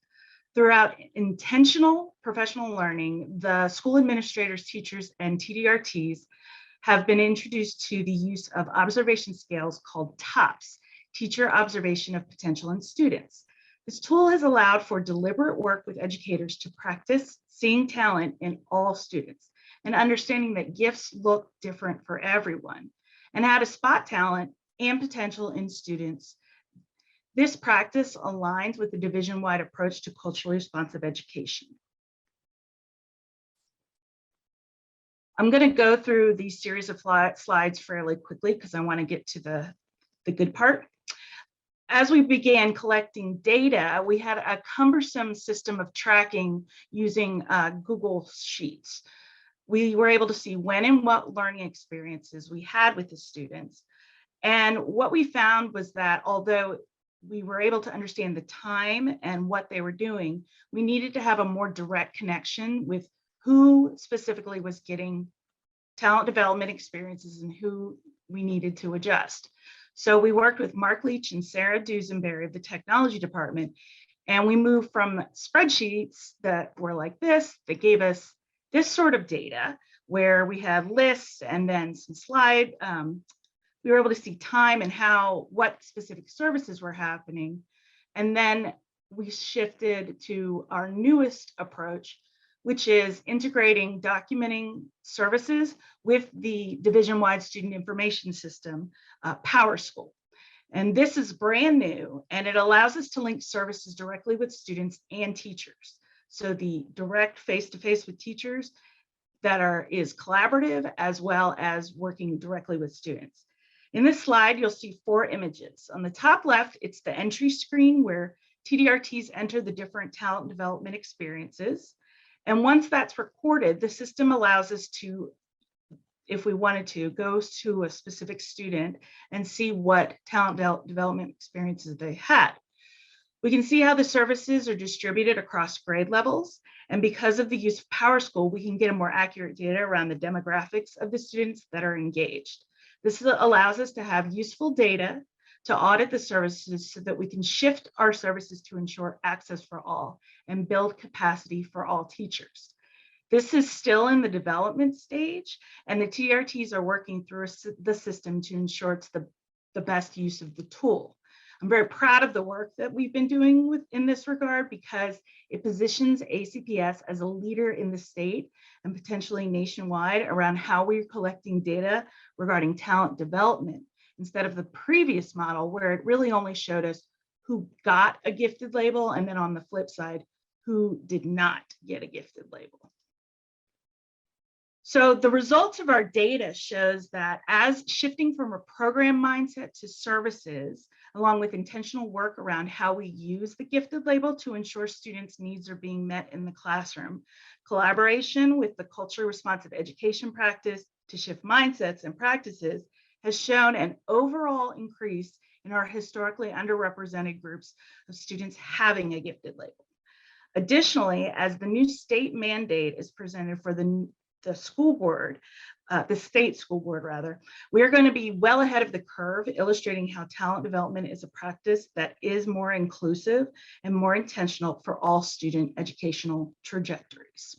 Throughout intentional professional learning, the school administrators, teachers, and TDRTs have been introduced to the use of observation scales called TOPS, Teacher Observation of Potential in Students. This tool has allowed for deliberate work with educators to practice seeing talent in all students and understanding that gifts look different for everyone, and how to spot talent and potential in students. This practice aligns with the division-wide approach to culturally responsive education. I'm going to go through these series of slides fairly quickly because I want to get to the good part. As we began collecting data, we had a cumbersome system of tracking using Google Sheets. We were able to see when and what learning experiences we had with the students. And what we found was that although we were able to understand the time and what they were doing, we needed to have a more direct connection with who specifically was getting talent development experiences and who we needed to adjust. So we worked with Mark Leach and Sarah Dusenberry of the technology department, and we moved from spreadsheets that were like this, that gave us this sort of data where we had lists and then some slide. We were able to see time and what specific services were happening. And then we shifted to our newest approach, which is integrating documenting services with the division-wide student information system, PowerSchool. And this is brand new, and it allows us to link services directly with students and teachers. So the direct face-to-face with teachers is collaborative, as well as working directly with students. In this slide, you'll see 4 images. On the top left, it's the entry screen where TDRTs enter the different talent development experiences. And once that's recorded, the system allows us to, if we wanted to, go to a specific student and see what talent development experiences they had. We can see how the services are distributed across grade levels. And because of the use of PowerSchool, we can get a more accurate data around the demographics of the students that are engaged. This allows us to have useful data to audit the services so that we can shift our services to ensure access for all and build capacity for all teachers. This is still in the development stage, and the TRTs are working through the system to ensure it's the best use of the tool. I'm very proud of the work that we've been doing in this regard because it positions ACPS as a leader in the state and potentially nationwide around how we're collecting data regarding talent development instead of the previous model where it really only showed us who got a gifted label and then on the flip side, who did not get a gifted label. So the results of our data shows that as shifting from a program mindset to services, along with intentional work around how we use the gifted label to ensure students' needs are being met in the classroom, collaboration with the culturally responsive education practice to shift mindsets and practices has shown an overall increase in our historically underrepresented groups of students having a gifted label. Additionally, as the new state mandate is presented for the school board, the state school board rather, we are going to be well ahead of the curve, illustrating how talent development is a practice that is more inclusive and more intentional for all student educational trajectories.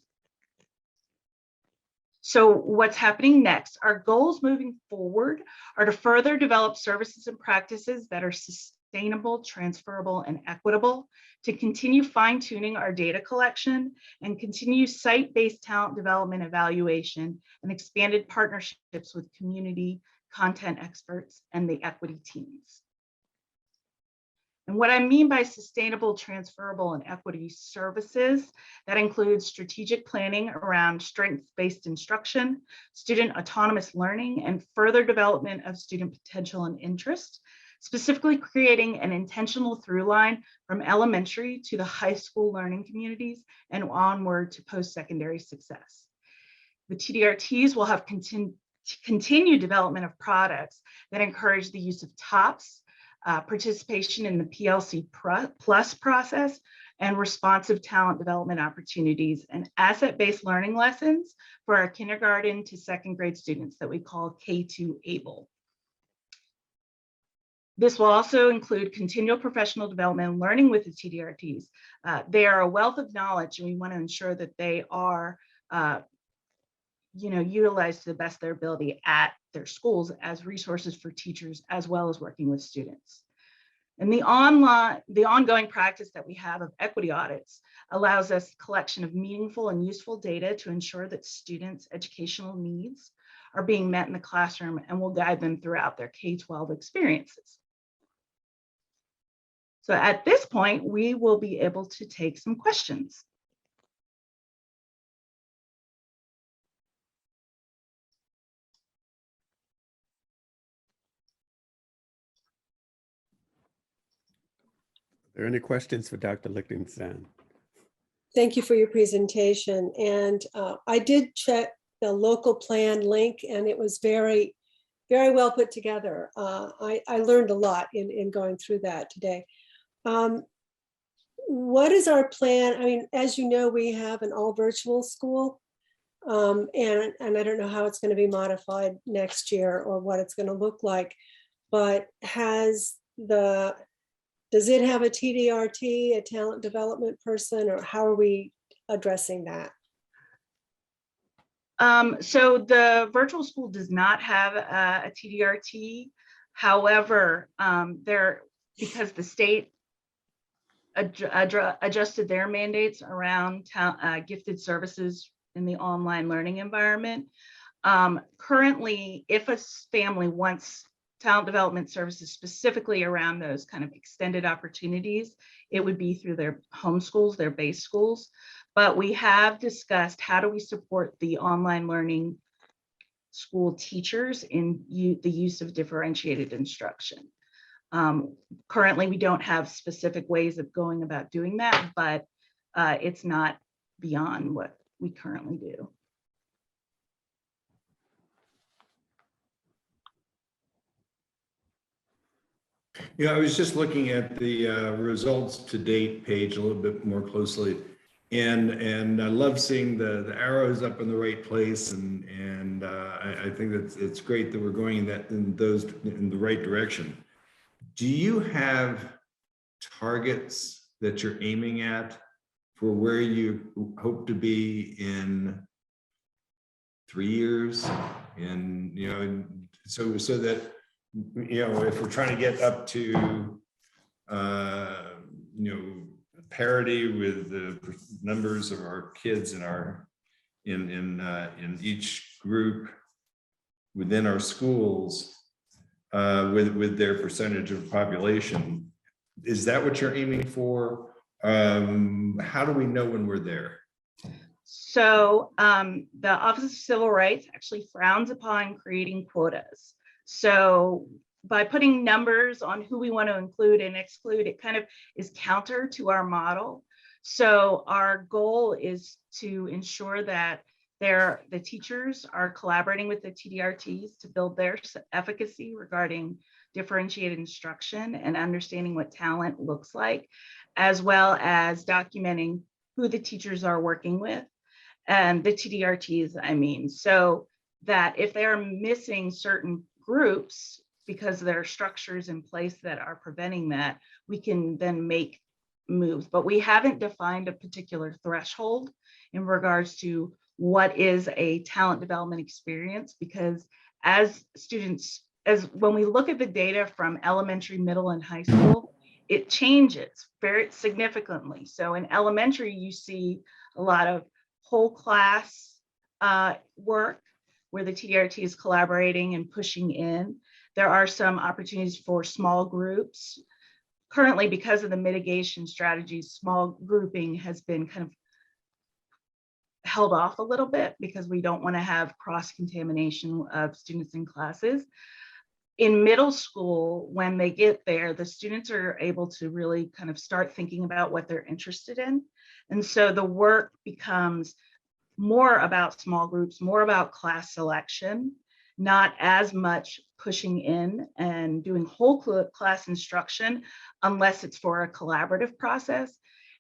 So what's happening next? Our goals moving forward are to further develop services and practices that are sustainable, transferable, and equitable, to continue fine-tuning our data collection and continue site-based talent development evaluation and expanded partnerships with community content experts and the equity teams. And what I mean by sustainable, transferable, and equity services, that includes strategic planning around strengths-based instruction, student autonomous learning, and further development of student potential and interest, specifically creating an intentional through line from elementary to the high school learning communities and onward to post-secondary success. The TDRTs will have continued development of products that encourage the use of TOPS, participation in the PLC Plus process, and responsive talent development opportunities and asset-based learning lessons for our kindergarten to second grade students that we call K2 ABLE. This will also include continual professional development and learning with the TDRTs. They are a wealth of knowledge, and we want to ensure that they are utilized to the best of their ability at their schools as resources for teachers, as well as working with students. And the ongoing practice that we have of equity audits allows us collection of meaningful and useful data to ensure that students' educational needs are being met in the classroom and will guide them throughout their K-12 experiences. So at this point, we will be able to take some questions. Are there any questions for Dr. Lichtenstein? Thank you for your presentation. And I did check the local plan link, and it was very, very well put together. I learned a lot in going through that today. What is our plan? I mean, as you know, we have an all virtual school, and I don't know how it's going to be modified next year or what it's going to look like, but does it have a TDRT, a talent development person, or how are we addressing that? So the virtual school does not have a TDRT. However, because the state adjusted their mandates around gifted services in the online learning environment. Currently, if a family wants talent development services specifically around those kind of extended opportunities, it would be through their home schools, their base schools. But we have discussed how do we support the online learning school teachers in the use of differentiated instruction. Currently, we don't have specific ways of going about doing that, but it's not beyond what we currently do. Yeah, I was just looking at the results to date page a little bit more closely, and I love seeing the arrows up in the right place, and I think that it's great that we're going in the right direction. Do you have targets that you're aiming at for where you hope to be in 3 years? And so that if we're trying to get up to parity with the numbers of our kids in each group within our schools, with their percentage of population, is that what you're aiming for? How do we know when we're there? So the Office of Civil Rights actually frowns upon creating quotas. So by putting numbers on who we want to include and exclude, it kind of is counter to our model. So our goal is to ensure that the teachers are collaborating with the TDRTs to build their efficacy regarding differentiated instruction and understanding what talent looks like, as well as documenting who the teachers are working with and the TDRTs, so that if they are missing certain groups because there are structures in place that are preventing that, we can then make moves. But we haven't defined a particular threshold in regards to what is a talent development experience, because when we look at the data from elementary, middle, and high school, it changes very significantly. So in elementary, you see a lot of whole class work where the TDRT is collaborating and pushing in. There are some opportunities for small groups. Currently, because of the mitigation strategies, small grouping has been kind of held off a little bit because we don't want to have cross-contamination of students in classes. In middle school, when they get there, the students are able to really kind of start thinking about what they're interested in. And so the work becomes more about small groups, more about class selection, not as much pushing in and doing whole class instruction unless it's for a collaborative process.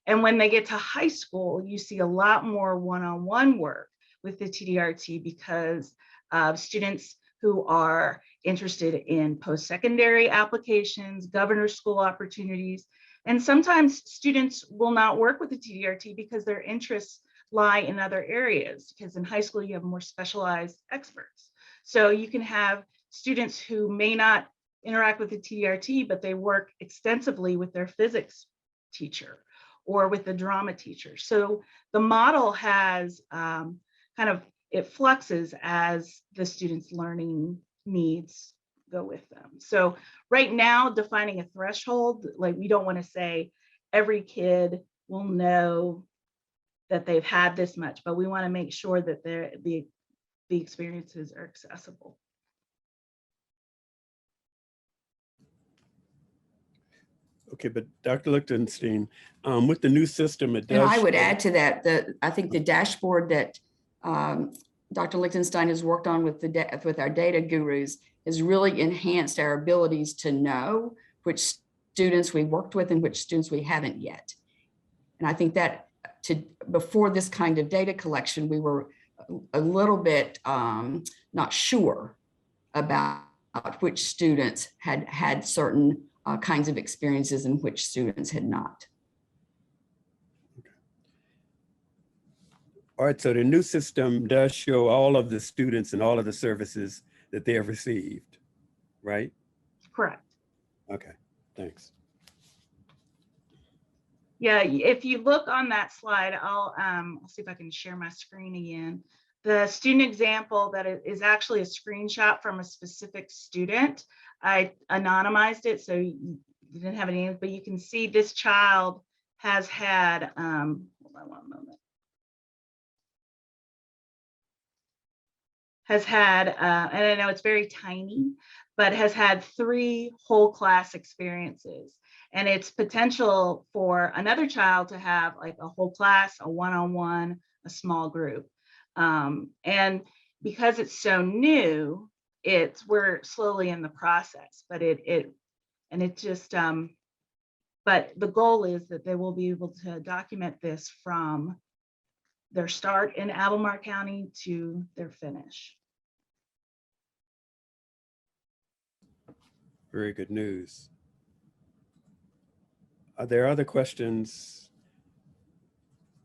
And when they get to high school, you see a lot more one-on-one work with the TDRT because of students who are interested in post-secondary applications, governor school opportunities. And sometimes students will not work with the TDRT because their interests lie in other areas, because in high school you have more specialized experts. So you can have students who may not interact with the TDRT, but they work extensively with their physics teacher or with the drama teacher. So the model has it fluxes as the students' learning needs go with them. So right now, defining a threshold, like we don't want to say every kid will know that they've had this much, but we want to make sure that the experiences are accessible. Okay, but Dr. Lichtenstein, with the new system, it does. And I would show- add to that, I think the dashboard that Dr. Lichtenstein has worked on with our data gurus has really enhanced our abilities to know which students we worked with and which students we haven't yet. And I think that before this kind of data collection, we were a little bit not sure about which students had had certain kinds of experiences and which students had not. All right, so the new system does show all of the students and all of the services that they have received, right? Correct. Okay, thanks. Yeah, if you look on that slide, I'll see if I can share my screen again. The student example that is actually a screenshot from a specific student. I anonymized it, so you didn't have any, but you can see this child has had, hold on one moment. Has had, and I know it's very tiny, but has had 3 whole class experiences. And it's potential for another child to have like a whole class, a one-on-one, a small group. And because it's so new, we're slowly in the process, but but the goal is that they will be able to document this from their start in Albemarle County to their finish. Very good news. Are there other questions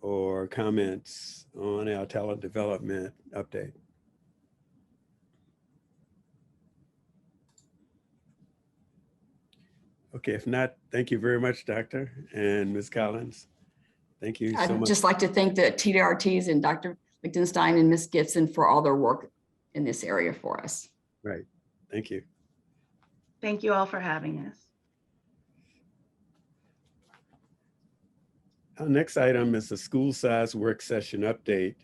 or comments on our talent development update? Okay, if not, thank you very much, Doctor and Ms. Collins. Thank you so I'd much. just like to thank the TDRTs and Dr. Lichtenstein and Ms. Gibson for all their work in this area for us. Right, thank you. Thank you all for having us. Our next item is the school size work session update,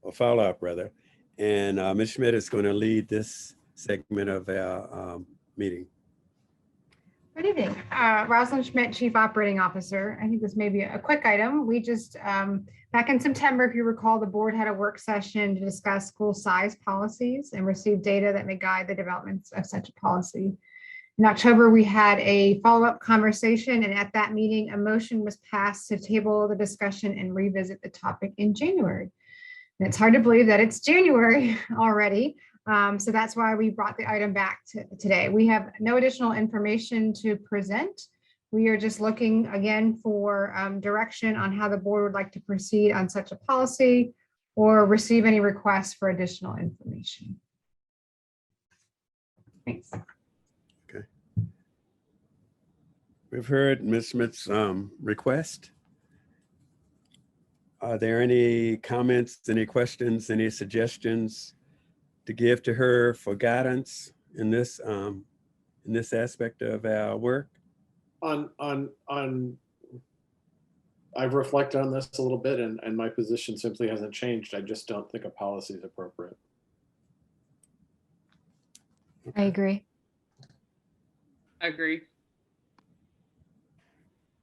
or follow-up rather. And Ms. Schmidt is going to lead this segment of our meeting. Good evening, Rosalind Schmidt, Chief Operating Officer. I think this may be a quick item. We just, back in September, if you recall, the board had a work session to discuss school size policies and receive data that may guide the developments of such a policy. In October, we had a follow-up conversation, and at that meeting, a motion was passed to table the discussion and revisit the topic in January. And it's hard to believe that it's January already. So that's why we brought the item back today. We have no additional information to present. We are just looking again for direction on how the board would like to proceed on such a policy or receive any requests for additional information. Thanks. Okay. We've heard Ms. Schmidt's request. Are there any comments, any questions, any suggestions to give to her for guidance in this aspect of our work? I've reflected on this a little bit, and my position simply hasn't changed. I just don't think a policy is appropriate. I agree. I agree.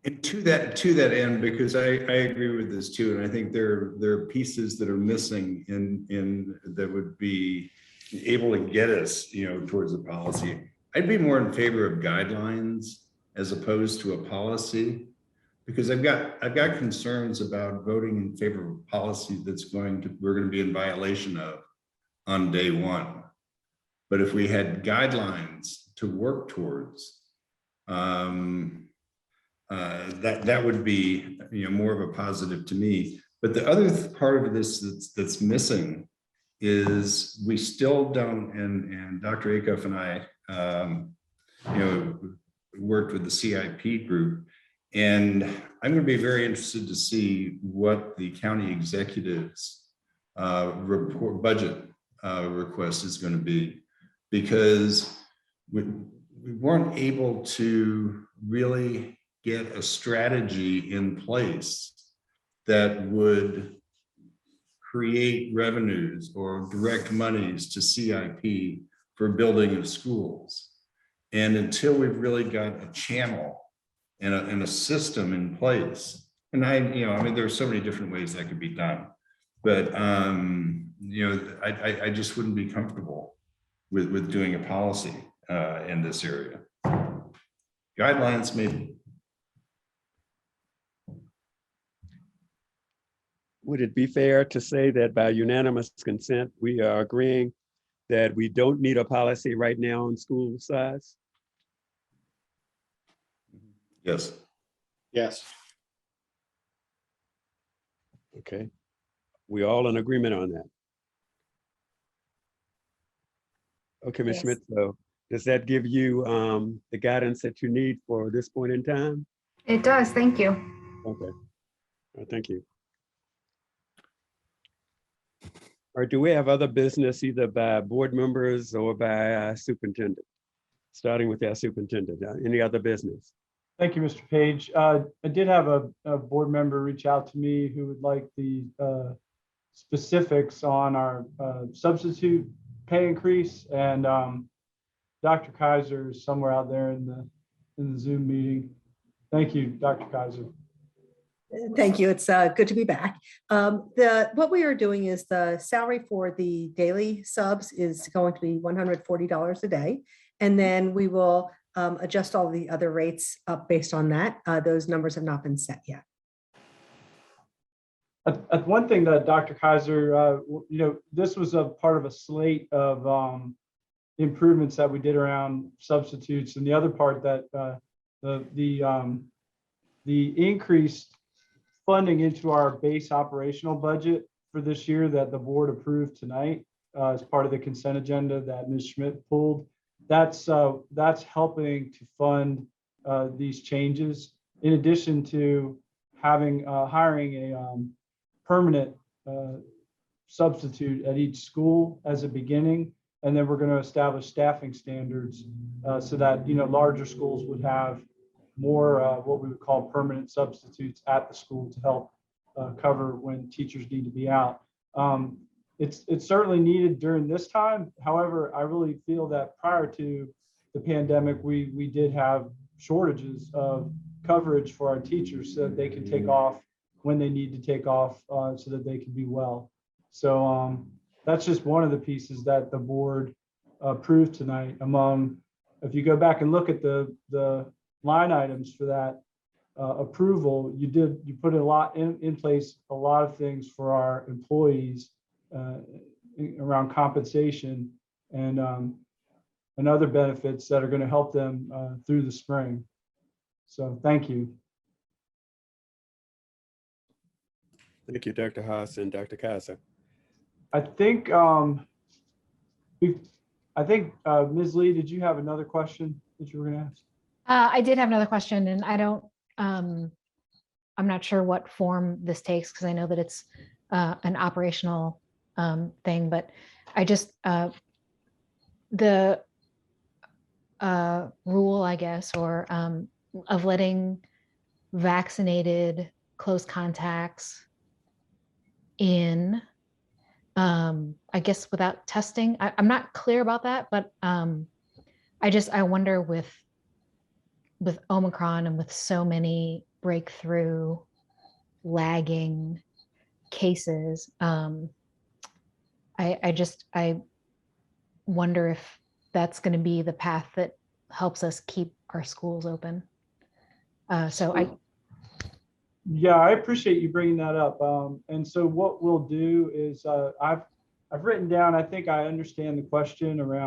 And to that end, because I agree with this too, and I think there are pieces that are missing in that would be able to get us, towards a policy. I'd be more in favor of guidelines as opposed to a policy, because I've got concerns about voting in favor of a policy we're going to be in violation of on day one. But if we had guidelines to work towards, that would be, more of a positive to me. But the other part of this that's missing is we still don't, and Dr. Acuff and I, worked with the CIP group, and I'm going to be very interested to see what the county executives budget request is going to be, because we weren't able to really get a strategy in place that would create revenues or direct monies to CIP for building of schools. And until we've really got a channel and a system in place, and there are so many different ways that could be done, but I just wouldn't be comfortable with doing a policy in this area. Guidelines, maybe. Would it be fair to say that by unanimous consent, we are agreeing that we don't need a policy right now on school size? Yes. Yes. Okay. We all in agreement on that. Okay, Ms. Yes. Schmidt, so does that give you the guidance that you need for this point in time? It does. Thank you. Okay. Thank you. Or do we have other business either by board members or by our superintendent? Starting with our superintendent, any other business? Thank you, Mr. Page. I did have a board member reach out to me who would like the specifics on our substitute pay increase, and Dr. Kaiser is somewhere out there in the Zoom meeting. Thank you, Dr. Kaiser. Thank you. It's good to be back. What we are doing is the salary for the daily subs is going to be $140 a day. And then we will adjust all the other rates up based on that. Those numbers have not been set yet. One thing that Dr. Kaiser, this was a part of a slate of improvements that we did around substitutes. And the other part that the increased funding into our base operational budget for this year that the board approved tonight as part of the consent agenda that Ms. Schmidt pulled, that's helping to fund these changes, in addition to hiring a permanent substitute at each school as a beginning. And then we're going to establish staffing standards so that larger schools would have more what we would call permanent substitutes at the school to help cover when teachers need to be out. It's certainly needed during this time. However, I really feel that prior to the pandemic, we did have shortages of coverage for our teachers so that they can take off when they need to take off so that they can be well. So that's just one of the pieces that the board approved tonight. If you go back and look at the line items for that approval, you put a lot in place, a lot of things for our employees around compensation and other benefits that are going to help them through the spring. So thank you. Thank you, Dr. Haas and Dr. Kaiser. I think Ms. Lee, did you have another question that you were going to ask? I did have another question, and I'm not sure what form this takes because I know that it's an operational thing, but I just, the rule, I guess, or of letting vaccinated close contacts in, I guess without testing. I'm not clear about that, but I wonder with Omicron and with so many breakthrough lagging cases, I wonder if that's going to be the path that helps us keep our schools open. Yeah, I appreciate you bringing that up. And so what we'll do is I've written down, I think I understand the question around